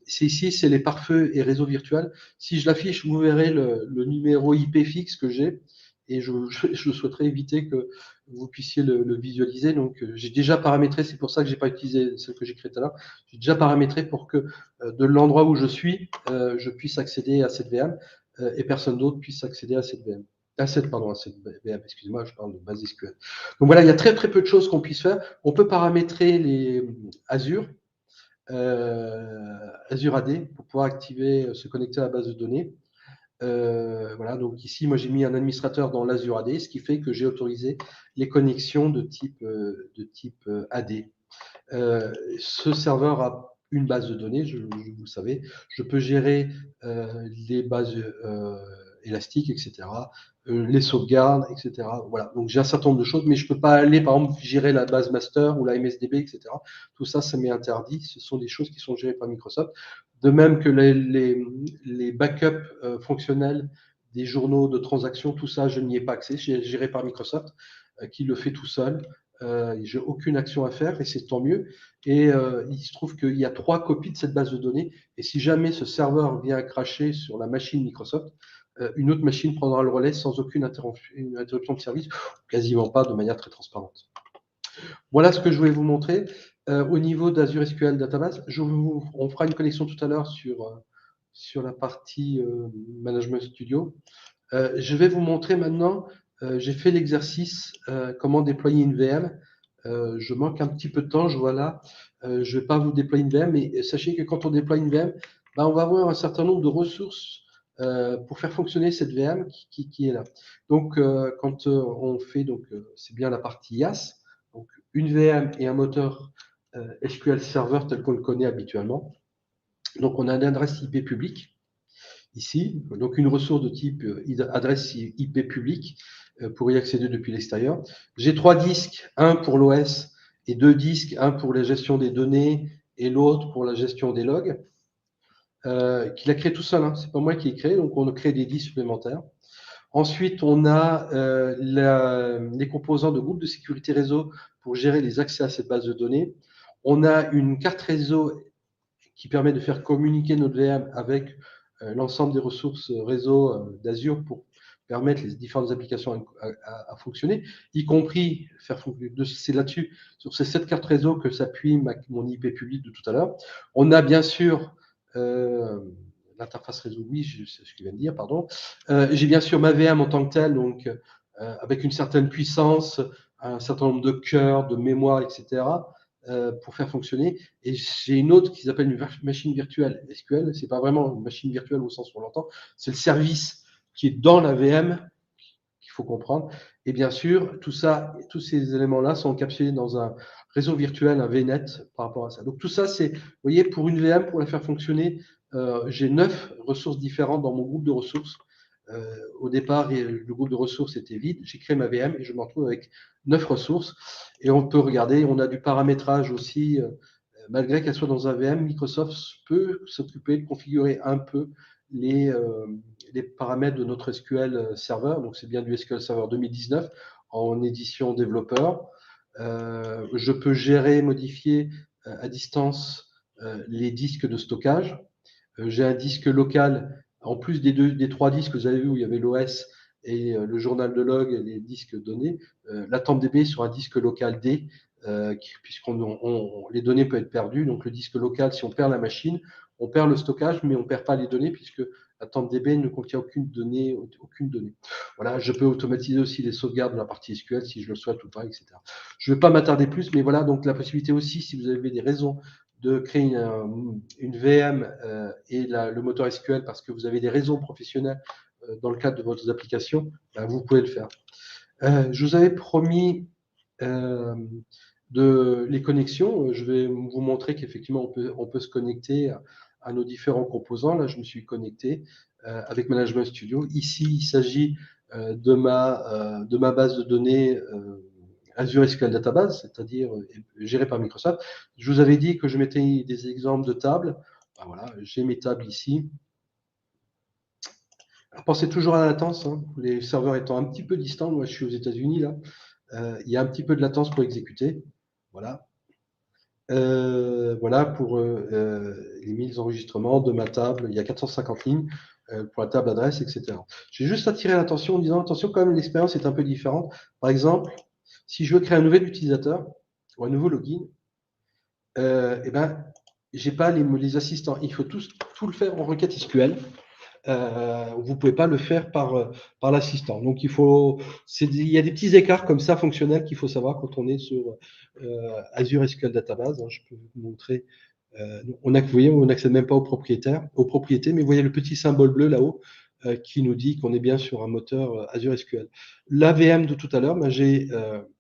C'est ici, c'est les pare-feux et réseaux virtuels. Si je l'affiche, vous verrez le numéro IP fixe que j'ai et je souhaiterais éviter que vous puissiez le visualiser. Donc, j'ai déjà paramétré, c'est pour ça que j'ai pas utilisé celle que j'ai créée tout à l'heure. J'ai déjà paramétré pour que de l'endroit où je suis, je puisse accéder à cette VM et personne d'autre puisse accéder à cette VM. À cette VM, excusez-moi, je parle de base SQL. Donc voilà, il y a très très peu de choses qu'on puisse faire. On peut paramétrer les Azure, Azure AD pour pouvoir activer, se connecter à la base de données. Voilà, donc ici, moi j'ai mis un administrateur dans l'Azure AD, ce qui fait que j'ai autorisé les connexions de type AD. Ce serveur a une base de données, vous le savez. Je peux gérer les bases élastiques, etc., les sauvegardes, etc. Voilà, donc j'ai un certain nombre de choses, mais je ne peux pas aller, par exemple, gérer la base master ou la MSDB, etc. Tout ça, ça m'est interdit. Ce sont des choses qui sont gérées par Microsoft. De même que les backups fonctionnels des journaux de transactions, tout ça, je n'y ai pas accès. C'est géré par Microsoft, qui le fait tout seul. J'ai aucune action à faire et c'est tant mieux. Et il se trouve qu'il y a 3 copies de cette base de données. Et si jamais ce serveur vient cracher sur la machine Microsoft, une autre machine prendra le relais sans aucune interruption de service, quasiment pas, de manière très transparente. Voilà ce que je voulais vous montrer. Au niveau d'Azure SQL Database, on fera une connexion tout à l'heure sur la partie Management Studio. Je vais vous montrer maintenant, j'ai fait l'exercice, comment déployer une VM. Je manque un petit peu de temps, je vois là. Je ne vais pas vous déployer une VM, mais sachez que quand on déploie une VM, ben, on va avoir un certain nombre de ressources pour faire fonctionner cette VM qui est là. Donc, quand on fait, c'est bien la partie IaaS, donc une VM et un moteur SQL Server tel qu'on le connaît habituellement. Donc, on a une adresse IP publique ici, donc une ressource de type adresse IP publique pour y accéder depuis l'extérieur. J'ai 3 disques, un pour l'OS et 2 disques, un pour la gestion des données et l'autre pour la gestion des logs, qu'il a créé tout seul, hein. C'est pas moi qui ai créé, donc on a créé des disques supplémentaires. Ensuite, on a les composants de groupe de sécurité réseau pour gérer les accès à cette base de données. On a une carte réseau qui permet de faire communiquer notre VM avec l'ensemble des ressources réseau d'Azure pour permettre les différentes applications à fonctionner, y compris faire fonctionner. C'est là-dessus, sur ces 7 cartes réseau, que s'appuie mon IP public de tout à l'heure. On a bien sûr l'interface réseau, oui, c'est ce que je viens de dire, pardon. J'ai bien sûr ma VM en tant que telle, donc avec une certaine puissance, un certain nombre de cœurs, de mémoire, etc. Pour faire fonctionner. Et j'ai une autre qui s'appelle une machine virtuelle SQL. C'est pas vraiment une machine virtuelle au sens où on l'entend. C'est le service qui est dans la VM qu'il faut comprendre. Et bien sûr, tout ça, tous ces éléments-là sont encapsulés dans un réseau virtuel, un VNet par rapport à ça. Donc tout ça, c'est, vous voyez, pour une VM, pour la faire fonctionner, j'ai 9 ressources différentes dans mon groupe de ressources. Au départ, le groupe de ressources était vide. J'ai créé ma VM et je me retrouve avec 9 ressources. Et on peut regarder, on a du paramétrage aussi. Malgré qu'elle soit dans un VM, Microsoft peut s'occuper de configurer un peu les paramètres de notre SQL Server. Donc, c'est bien du SQL Server 2019 en édition développeur. Je peux gérer, modifier à distance les disques de stockage. J'ai un disque local, en plus des 3 disques que vous avez vu où il y avait l'OS et le journal de log et les disques donnés. La TempDB sur un disque local D, puisqu'on les données peuvent être perdues. Donc le disque local, si on perd la machine, on perd le stockage, mais on ne perd pas les données puisque la TempDB ne contient aucune donnée, aucune donnée. Voilà, je peux automatiser aussi les sauvegardes de la partie SQL si je le souhaite ou pas, etc. Je ne vais pas m'attarder plus, mais voilà, donc la possibilité aussi, si vous avez des raisons de créer une VM et le moteur SQL parce que vous avez des raisons professionnelles dans le cadre de votre application, ben, vous pouvez le faire. Je vous avais promis les connexions. Je vais vous montrer qu'effectivement, on peut se connecter à nos différents composants. Là, je me suis connecté avec Management Studio. Ici, il s'agit de ma base de données Azure SQL Database, c'est-à-dire gérée par Microsoft. Je vous avais dit que je mettais des exemples de tables. Ben voilà, j'ai mes tables ici. Alors, pensez toujours à la latence, hein, les serveurs étant un petit peu distants. Moi, je suis aux États-Unis là. Il y a un petit peu de latence pour exécuter. Voilà. Voilà pour les 1000 enregistrements de ma table. Il y a 450 lignes pour la table adresse, etc. J'ai juste attiré l'attention en disant attention, quand même, l'expérience est un peu différente. Par exemple, si je veux créer un nouvel utilisateur ou un nouveau login, eh ben, j'ai pas les assistants. Il faut tout le faire en requête SQL. Vous pouvez pas le faire par l'assistant. Donc il y a des petits écarts comme ça fonctionnels qu'il faut savoir quand on est sur Azure SQL Database. Hein, je peux vous montrer. Vous voyez, on n'accède même pas aux propriétés, mais vous voyez le petit symbole bleu là-haut qui nous dit qu'on est bien sur un moteur Azure SQL. La VM de tout à l'heure, ben,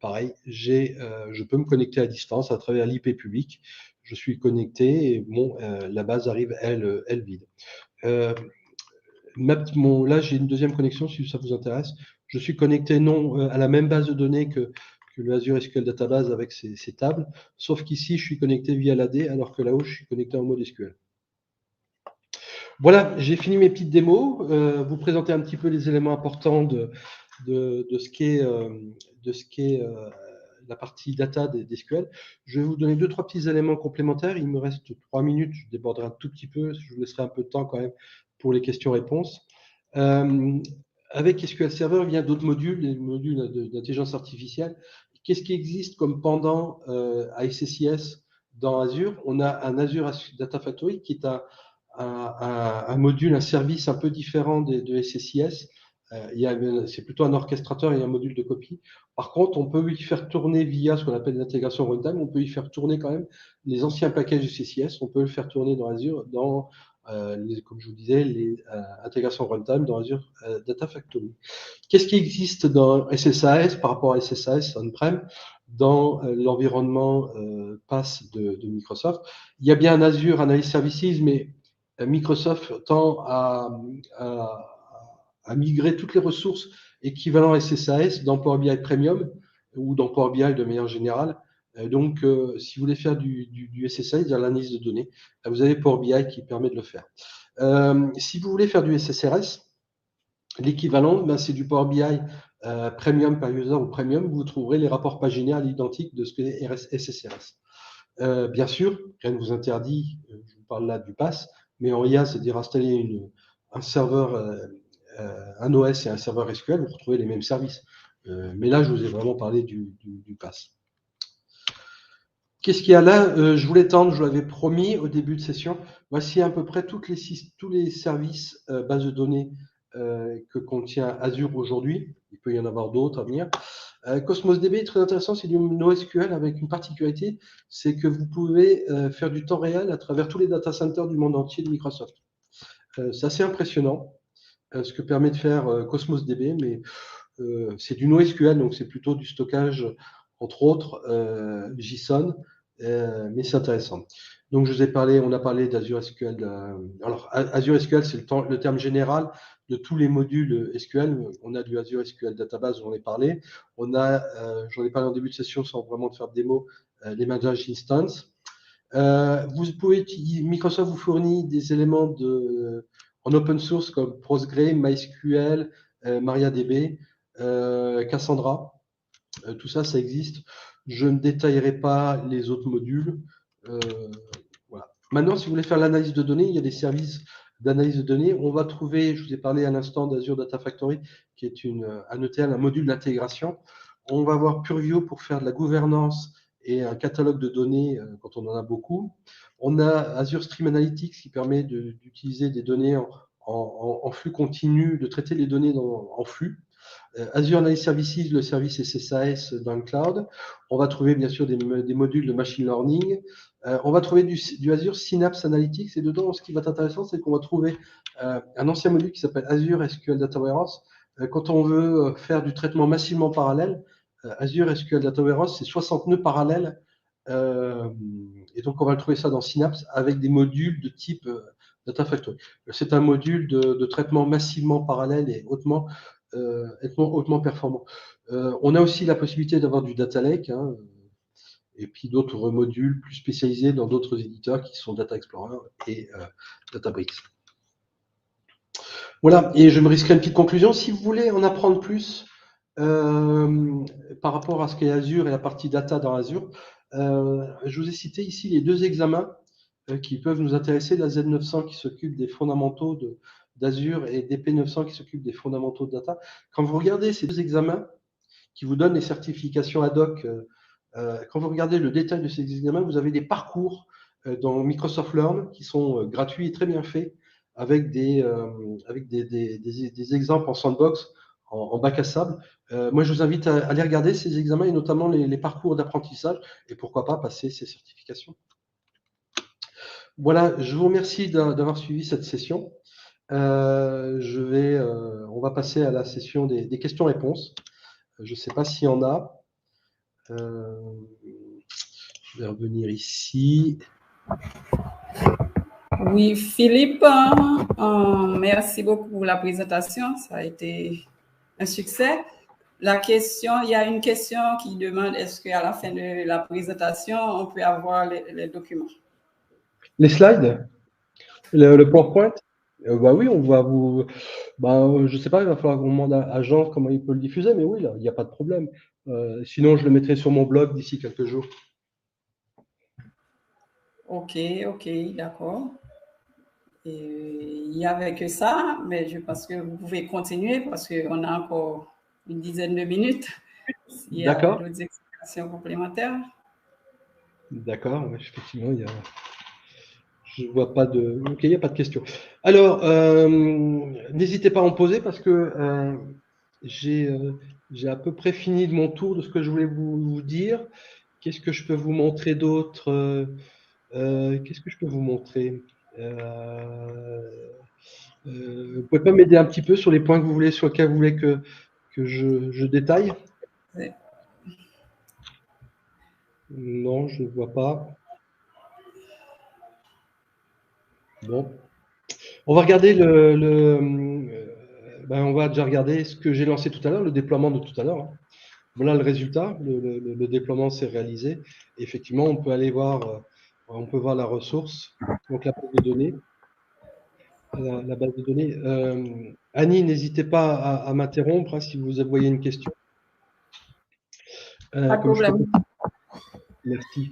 pareil, je peux me connecter à distance à travers l'IP public. Je suis connecté et bon, la base arrive elle vide. Là, j'ai une deuxième connexion, si ça vous intéresse. Je suis connecté non à la même base de données que le Azure SQL Database avec ses tables, sauf qu'ici, je suis connecté via l'AD, alors que là-haut, je suis connecté en mode SQL. Voilà, j'ai fini mes petites démos. Vous présenter un petit peu les éléments importants de ce qu'est la partie data des SQL. Je vais vous donner 2-3 petits éléments complémentaires. Il me reste 3 minutes, je déborderai un tout petit peu, je vous laisserai un peu de temps quand même pour les questions-réponses. Avec SQL Server, il y a d'autres modules, les modules d'intelligence artificielle. Qu'est-ce qui existe comme pendant à SSIS dans Azure? On a un Azure Data Factory qui est un module, un service un peu différent de SSIS. C'est plutôt un orchestrateur et un module de copie. Par contre, on peut y faire tourner via ce qu'on appelle l'intégration runtime, on peut y faire tourner quand même les anciens packages SSIS, on peut le faire tourner dans Azure, comme je vous disais, les intégrations runtime dans Azure Data Factory. Qu'est-ce qui existe dans SSAS par rapport à SSAS on-prem dans l'environnement PaaS de Microsoft? Il y a bien un Azure Analyst Services, mais Microsoft tend à migrer toutes les ressources équivalent SSAS dans Power BI Premium ou dans Power BI de manière générale. Donc, si vous voulez faire du SSAS, de l'analyse de données, vous avez Power BI qui permet de le faire. Si vous voulez faire du SSRS, L'équivalent, ben, c'est du Power BI Premium per user ou Premium. Vous trouverez les rapports paginés à l'identique de ce que est SSRS. Bien sûr, rien ne vous interdit, je vous parle là du PaaS, mais en IA, c'est-à-dire installer un serveur, un OS et un serveur SQL, vous retrouvez les mêmes services. Mais là, je vous ai vraiment parlé du PaaS. Qu'est-ce qu'il y a là? Je voulais tendre, je l'avais promis au début de session. Voici à peu près tous les services bases de données que contient Azure aujourd'hui. Il peut y en avoir d'autres à venir. Cosmos DB est très intéressant, c'est du NoSQL avec une particularité, c'est que vous pouvez faire du temps réel à travers tous les data centers du monde entier de Microsoft. C'est assez impressionnant ce que permet de faire Cosmos DB, mais c'est du NoSQL, donc c'est plutôt du stockage, entre autres, JSON, mais c'est intéressant. Donc, je vous ai parlé, on a parlé d'Azure SQL. Alors, Azure SQL, c'est le terme général de tous les modules SQL. On a du Azure SQL Database, j'en ai parlé. On a, j'en ai parlé en début de session sans vraiment faire de démo, les Managed Instance. Vous pouvez utiliser, Microsoft vous fournit des éléments en open source comme Postgre, MySQL, MariaDB, Cassandra. Tout ça, ça existe. Je ne détaillerai pas les autres modules. Voilà. Maintenant, si vous voulez faire l'analyse de données, il y a des services d'analyse de données. On va trouver, je vous ai parlé à l'instant d'Azure Data Factory, qui est un ETL, un module d'intégration. On va avoir Purview pour faire de la gouvernance et un catalogue de données quand on en a beaucoup. On a Azure Stream Analytics qui permet d'utiliser des données en flux continu, de traiter les données en flux. Azure Analysis Services, le service SSAS dans le cloud. On va trouver bien sûr des modules de machine learning. On va trouver du Azure Synapse Analytics. Et dedans, ce qui va être intéressant, c'est qu'on va trouver un ancien module qui s'appelle Azure SQL Data Warehouse. Quand on veut faire du traitement massivement parallèle, Azure SQL Data Warehouse, c'est 60 nœuds parallèles. Et donc, on va le trouver ça dans Synapse avec des modules de type Data Factory. C'est un module de traitement massivement parallèle et hautement performant. On a aussi la possibilité d'avoir du data lake, hein, et puis d'autres modules plus spécialisés dans d'autres éditeurs qui sont Data Explorer et Databricks. Voilà, et je me risquerai une petite conclusion. Si vous voulez en apprendre plus par rapport à ce qu'est Azure et la partie data dans Azure, je vous ai cité ici les deux examens qui peuvent nous intéresser, la Z900 qui s'occupe des fondamentaux d'Azure et DP900 qui s'occupe des fondamentaux de data. Quand vous regardez ces deux examens qui vous donnent les certifications ad hoc, quand vous regardez le détail de ces examens, vous avez des parcours dans Microsoft Learn qui sont gratuits et très bien faits avec des exemples en sandbox, en bac à sable. Moi, je vous invite à aller regarder ces examens et notamment les parcours d'apprentissage et pourquoi pas passer ces certifications. Voilà, je vous remercie d'avoir suivi cette session. On va passer à la session des questions-réponses. Je ne sais pas s'il y en a. Je vais revenir ici. Oui, Philippe, merci beaucoup pour la présentation. Ça a été un succès. Il y a une question qui demande est-ce qu'à la fin de la présentation, on peut avoir les documents? Les slides? Le PowerPoint? Bah oui, on va vous. Je ne sais pas, il va falloir qu'on demande à Jean comment il peut le diffuser, mais oui, là, il n'y a pas de problème. Sinon, je le mettrai sur mon blog d'ici quelques jours. Ok, d'accord. Il n'y avait que ça, mais je pense que vous pouvez continuer parce qu'on a encore une dizaine de minutes. Il y a d'autres explications complémentaires. D'accord, effectivement, je ne vois pas de. Ok, il n'y a pas de questions. Alors, n'hésitez pas à en poser parce que j'ai à peu près fini de mon tour de ce que je voulais vous dire. Qu'est-ce que je peux vous montrer d'autre? Qu'est-ce que je peux vous montrer? Vous pouvez pas m'aider un petit peu sur les points que vous voulez, sur lesquels vous voulez que je détaille? Oui. Non, je ne vois pas. Bon. On va regarder on va déjà regarder ce que j'ai lancé tout à l'heure, le déploiement de tout à l'heure. Voilà le résultat, le déploiement s'est réalisé. Et effectivement, on peut aller voir, on peut voir la ressource, donc la base de données. la base de données. Annie, n'hésitez pas à m'interrompre hein, si vous voyez une question. Pas de problème. Merci.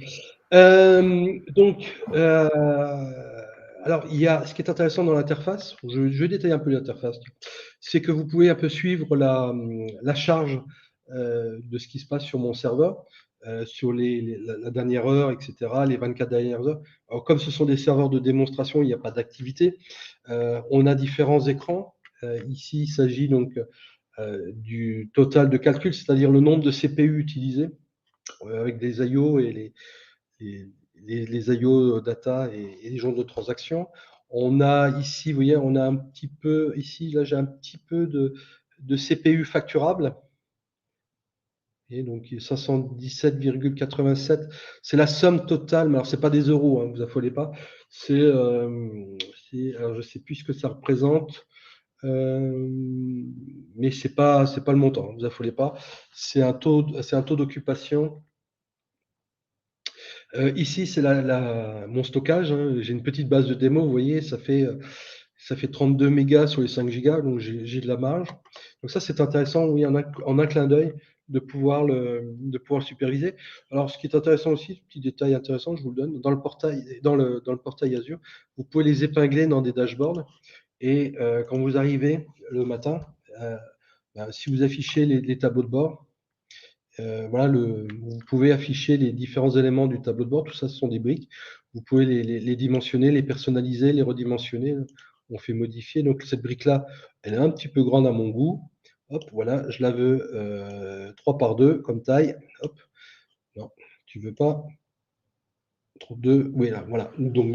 Donc, alors, il y a ce qui est intéressant dans l'interface, je vais détailler un peu l'interface, c'est que vous pouvez un peu suivre la charge de ce qui se passe sur mon serveur, sur la dernière heure, etc., les 24 dernières heures. Alors, comme ce sont des serveurs de démonstration, il n'y a pas d'activité. On a différents écrans. Ici, il s'agit donc du total de calcul, c'est-à-dire le nombre de CPU utilisés avec des IO et les IO data et les gens de transaction. On a ici, vous voyez, on a un petit peu, ici, là, j'ai un petit peu de CPU facturable. Et donc 517,87, c'est la somme totale, mais alors c'est pas des euros, hein, vous affolez pas. Alors je sais plus ce que ça représente, mais c'est pas le montant, vous affolez pas. C'est un taux d'occupation. Ici, c'est mon stockage, hein. J'ai une petite base de démo, vous voyez, ça fait 32 mégas sur les 5 gigas, donc j'ai de la marge. Donc ça, c'est intéressant, oui, en un clin d'œil, de pouvoir le superviser. Alors, ce qui est intéressant aussi, petit détail intéressant, je vous le donne, dans le portail Azure, vous pouvez les épingler dans des dashboards. Et quand vous arrivez le matin, si vous affichez les tableaux de bord, voilà, vous pouvez afficher les différents éléments du tableau de bord. Tout ça, ce sont des briques. Vous pouvez les dimensionner, les personnaliser, les redimensionner. On fait modifier. Donc, cette brique-là, elle est un petit peu grande à mon goût. Hop, voilà, je la veux 3 par 2 comme taille. Hop, non, tu veux pas. 2, oui, là, voilà. Donc,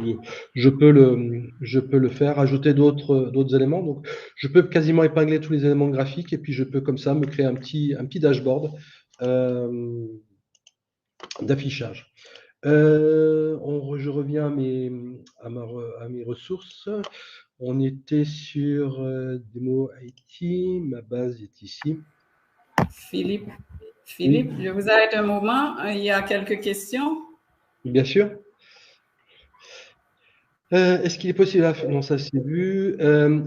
je peux le faire, ajouter d'autres éléments. Donc, je peux quasiment épingler tous les éléments graphiques et puis je peux comme ça me créer un petit dashboard d'affichage. Je reviens à mes ressources. On était sur Demo IT, ma base est ici. Philippe, oui. Je vous arrête un moment. Il y a quelques questions. Bien sûr. Est-ce qu'il est possible à faire? Non, ça c'est vu.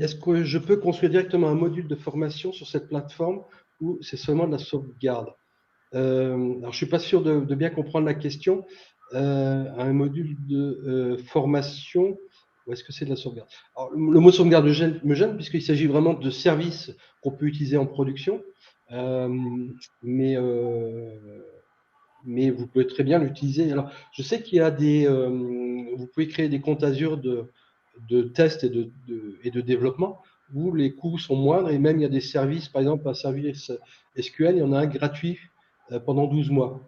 Est-ce que je peux construire directement un module de formation sur cette plateforme ou c'est seulement de la sauvegarde? Alors, je ne suis pas sûr de bien comprendre la question. Un module de formation, ou est-ce que c'est de la sauvegarde? Alors, le mot sauvegarde me gêne puisqu'il s'agit vraiment de services qu'on peut utiliser en production. Mais vous pouvez très bien l'utiliser. Alors, je sais qu'il y a vous pouvez créer des comptes Azure de tests et de développement où les coûts sont moindres et même il y a des services, par exemple un service SQL, il y en a un gratuit pendant 12 mois.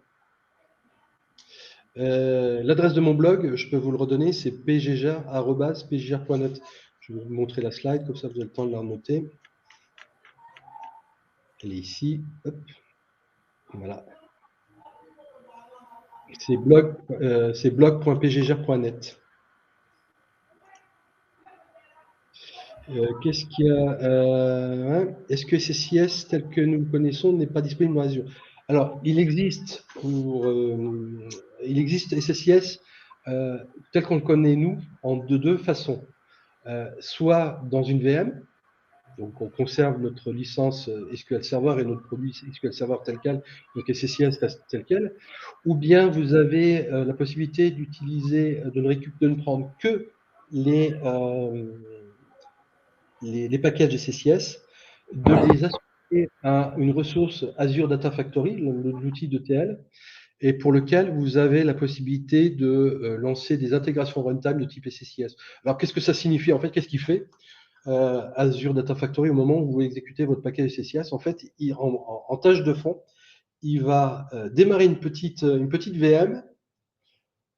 L'adresse de mon blog, je peux vous le redonner, c'est pggr@pggr.net. Je vais vous montrer la slide, comme ça vous avez le temps de la noter. Elle est ici. Hop. Voilà. C'est blog.pggr.net. Qu'est-ce qu'il y a Est-ce que SSIS tel que nous le connaissons n'est pas disponible dans Azure? Alors, il existe SSIS tel qu'on le connaît nous de deux façons. Soit dans une VM, donc on conserve notre licence SQL Server et notre produit SQL Server tel quel, donc SSIS reste tel quel, ou bien vous avez la possibilité d'utiliser, de ne prendre que les packages SSIS, de les associer à une ressource Azure Data Factory, l'outil d'ETL, et pour lequel vous avez la possibilité de lancer des intégrations runtime de type SSIS. Alors, qu'est-ce que ça signifie? En fait, qu'est-ce qu'il fait Azure Data Factory, au moment où vous exécutez votre package SSIS, en fait, en tâche de fond, il va démarrer une petite VM,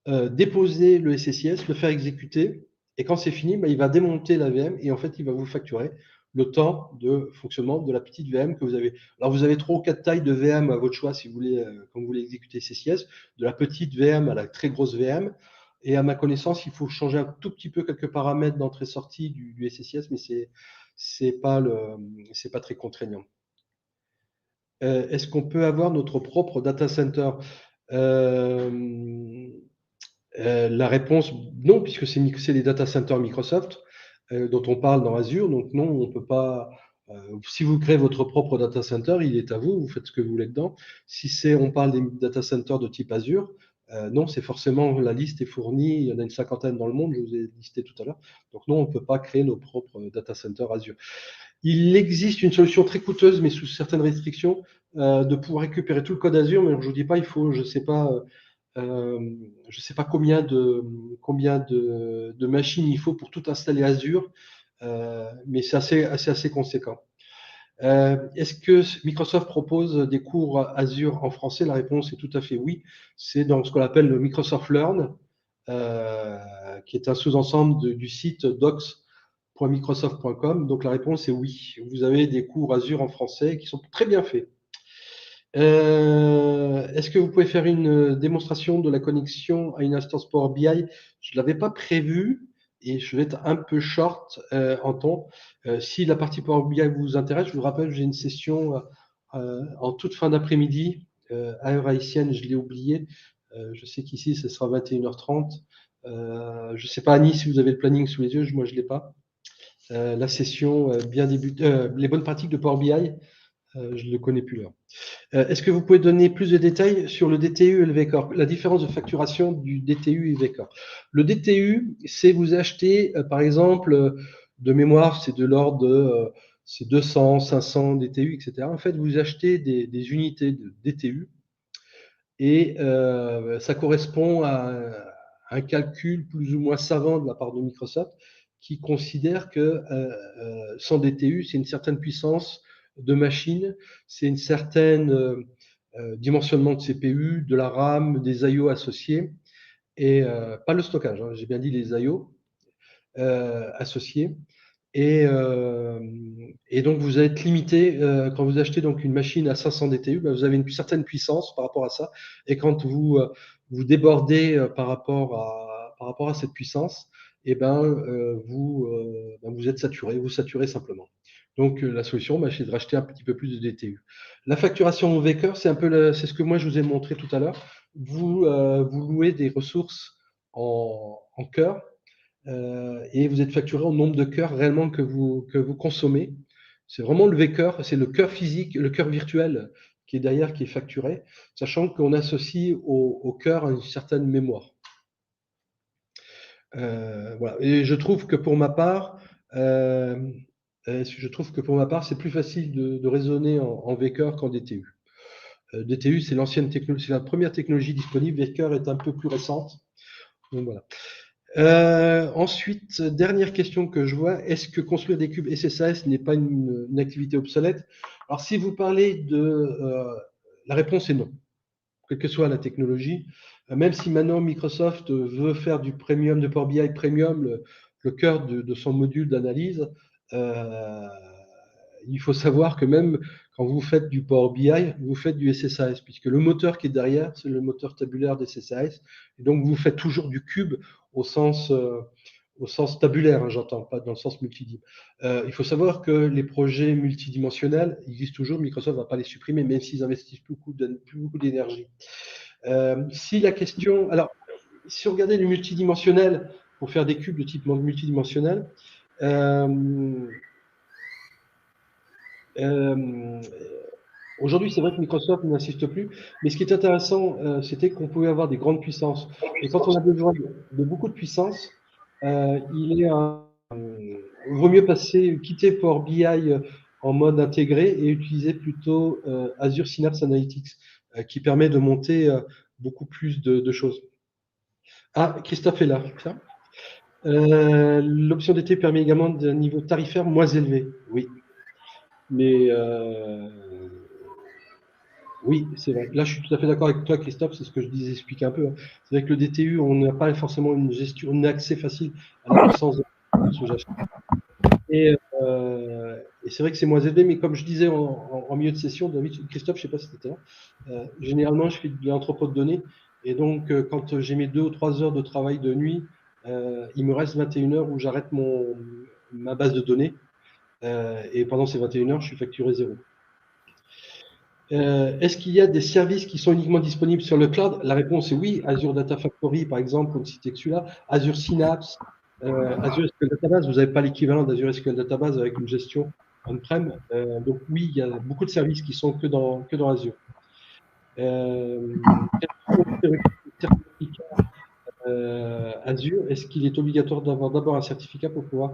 déposer le SSIS, le faire exécuter, et quand c'est fini, il va démonter la VM et en fait, il va vous facturer le temps de fonctionnement de la petite VM que vous avez. Alors, vous avez 3 ou 4 tailles de VM à votre choix si vous voulez, quand vous voulez exécuter SSIS, de la petite VM à la très grosse VM. Et à ma connaissance, il faut changer un tout petit peu quelques paramètres d'entrée-sortie du SSIS, mais c'est pas très contraignant. Est-ce qu'on peut avoir notre propre data center? La réponse, non, puisque c'est les data centers Microsoft. dont on parle dans Azure. Donc non, on ne peut pas. Si vous créez votre propre data center, il est à vous, vous faites ce que vous voulez dedans. Si on parle des data centers de type Azure, non, c'est forcément, la liste est fournie, il y en a une cinquantaine dans le monde, je vous ai listé tout à l'heure. Donc non, on ne peut pas créer nos propres data centers Azure. Il existe une solution très coûteuse, mais sous certaines restrictions, de pouvoir récupérer tout le code Azure, mais je ne vous dis pas, il faut, je ne sais pas, combien de machines il faut pour tout installer Azure, mais c'est assez conséquent. Est-ce que Microsoft propose des cours Azure en français? La réponse est tout à fait oui. C'est dans ce qu'on appelle le Microsoft Learn, qui est un sous-ensemble du site docs.microsoft.com. Donc la réponse est oui. Vous avez des cours Azure en français qui sont très bien faits. Est-ce que vous pouvez faire une démonstration de la connexion à une instance Power BI? Je ne l'avais pas prévu et je vais être un peu short en temps. Si la partie Power BI vous intéresse, je vous rappelle, j'ai une session en toute fin d'après-midi, à heure haïtienne, je l'ai oublié. Je sais qu'ici, ce sera 21h30. Je ne sais pas, Annie, si vous avez le planning sous les yeux, moi je ne l'ai pas. La session bien débutée, les bonnes pratiques de Power BI, je ne le connais plus là. Est-ce que vous pouvez donner plus de détails sur le DTU et le VCOR, la différence de facturation du DTU et VCOR? Le DTU, c'est vous achetez, par exemple, de mémoire, c'est de l'ordre de 200, 500 DTU, etc. En fait, vous achetez des unités de DTU et ça correspond à un calcul plus ou moins savant de la part de Microsoft qui considère que sans DTU, c'est une certaine puissance de machine, c'est une certaine dimensionnement de CPU, de la RAM, des I/O associés, et pas le stockage, hein, j'ai bien dit les I/O associés. Et donc vous êtes limité quand vous achetez donc une machine à 500 DTU, vous avez une certaine puissance par rapport à ça. Et quand vous débordez par rapport à cette puissance, et vous êtes saturé, vous saturez simplement. Donc la solution, c'est de racheter un petit peu plus de DTU. La facturation au Vector, c'est c'est ce que moi je vous ai montré tout à l'heure. Vous louez des ressources en cœur. Et vous êtes facturé au nombre de cœurs réellement que vous consommez. C'est vraiment le V-cœur, c'est le cœur physique, le cœur virtuel qui est derrière, qui est facturé, sachant qu'on associe au cœur une certaine mémoire. Voilà. Et je trouve que pour ma part, c'est plus facile de raisonner en V-cœur qu'en DTU. DTU, c'est l'ancienne technologie, c'est la première technologie disponible. V-cœur est un peu plus récente. Donc voilà. Ensuite, dernière question que je vois, est-ce que construire des cubes SSAS n'est pas une activité obsolète? Alors, si vous parlez la réponse est non, quelle que soit la technologie. Même si maintenant Microsoft veut faire du premium, de Power BI premium, le cœur de son module d'analyse, il faut savoir que même quand vous faites du Power BI, vous faites du SSAS, puisque le moteur qui est derrière, c'est le moteur tabulaire des SSAS. Et donc, vous faites toujours du cube au sens tabulaire, hein, j'entends, pas dans le sens multidimensionnel. Il faut savoir que les projets multidimensionnels existent toujours, Microsoft ne va pas les supprimer, même s'ils investissent plus beaucoup d'énergie. Si la question. Alors, si on regardait le multidimensionnel pour faire des cubes de type multidimensionnel, aujourd'hui, c'est vrai que Microsoft n'insiste plus, mais ce qui est intéressant, c'était qu'on pouvait avoir des grandes puissances. Et quand on a besoin de beaucoup de puissance, il vaut mieux quitter Power BI en mode intégré et utiliser plutôt Azure Synapse Analytics, qui permet de monter beaucoup plus de choses. Ah, Christophe est là. L'option d'été permet également d'un niveau tarifaire moins élevé. Oui. Mais oui, c'est vrai. Là, je suis tout à fait d'accord avec toi, Christophe, c'est ce que je disais, expliquer un peu. Hein. C'est vrai que le DTU, on n'a pas forcément une gestion, un accès facile à la puissance de ce que j'achète. Et c'est vrai que c'est moins élevé, mais comme je disais en milieu de session, Christophe, je ne sais pas si c'était là, généralement, je fais de l'entrepôt de données. Et donc, quand j'ai mes 2 ou 3 heures de travail de nuit, il me reste 21 heures où j'arrête ma base de données. Et pendant ces 21 heures, je suis facturé 0. Est-ce qu'il y a des services qui sont uniquement disponibles sur le cloud? La réponse est oui. Azure Data Factory, par exemple, pour ne citer que celui-là. Azure Synapse, Azure SQL Database, vous n'avez pas l'équivalent d'Azure SQL Database avec une gestion on-prem. Donc oui, il y a beaucoup de services qui sont que dans Azure. Certificat Azure, est-ce qu'il est obligatoire d'avoir d'abord un certificat pour pouvoir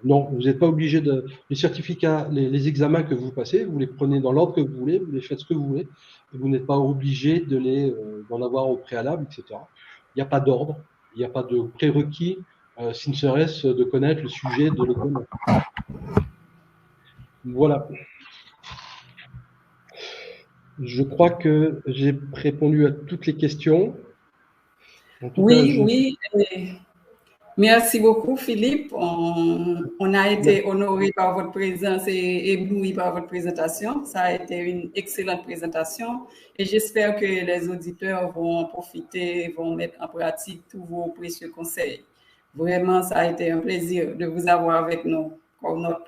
non, vous n'êtes pas obligé de. Les certificats, les examens que vous passez, vous les prenez dans l'ordre que vous voulez, vous les faites ce que vous voulez, et vous n'êtes pas obligé d'en avoir au préalable, etc. Il n'y a pas d'ordre, il n'y a pas de prérequis, si ne serait-ce de connaître le sujet de l'examen. Voilà. Je crois que j'ai répondu à toutes les questions. En tout Oui, cas, oui. Merci beaucoup, Philippe. On a été honoré par votre présence et ébloui par votre présentation. Ça a été une excellente présentation et j'espère que les auditeurs vont en profiter, vont mettre en pratique tous vos précieux conseils. Vraiment, ça a été un plaisir de vous avoir avec nous comme notre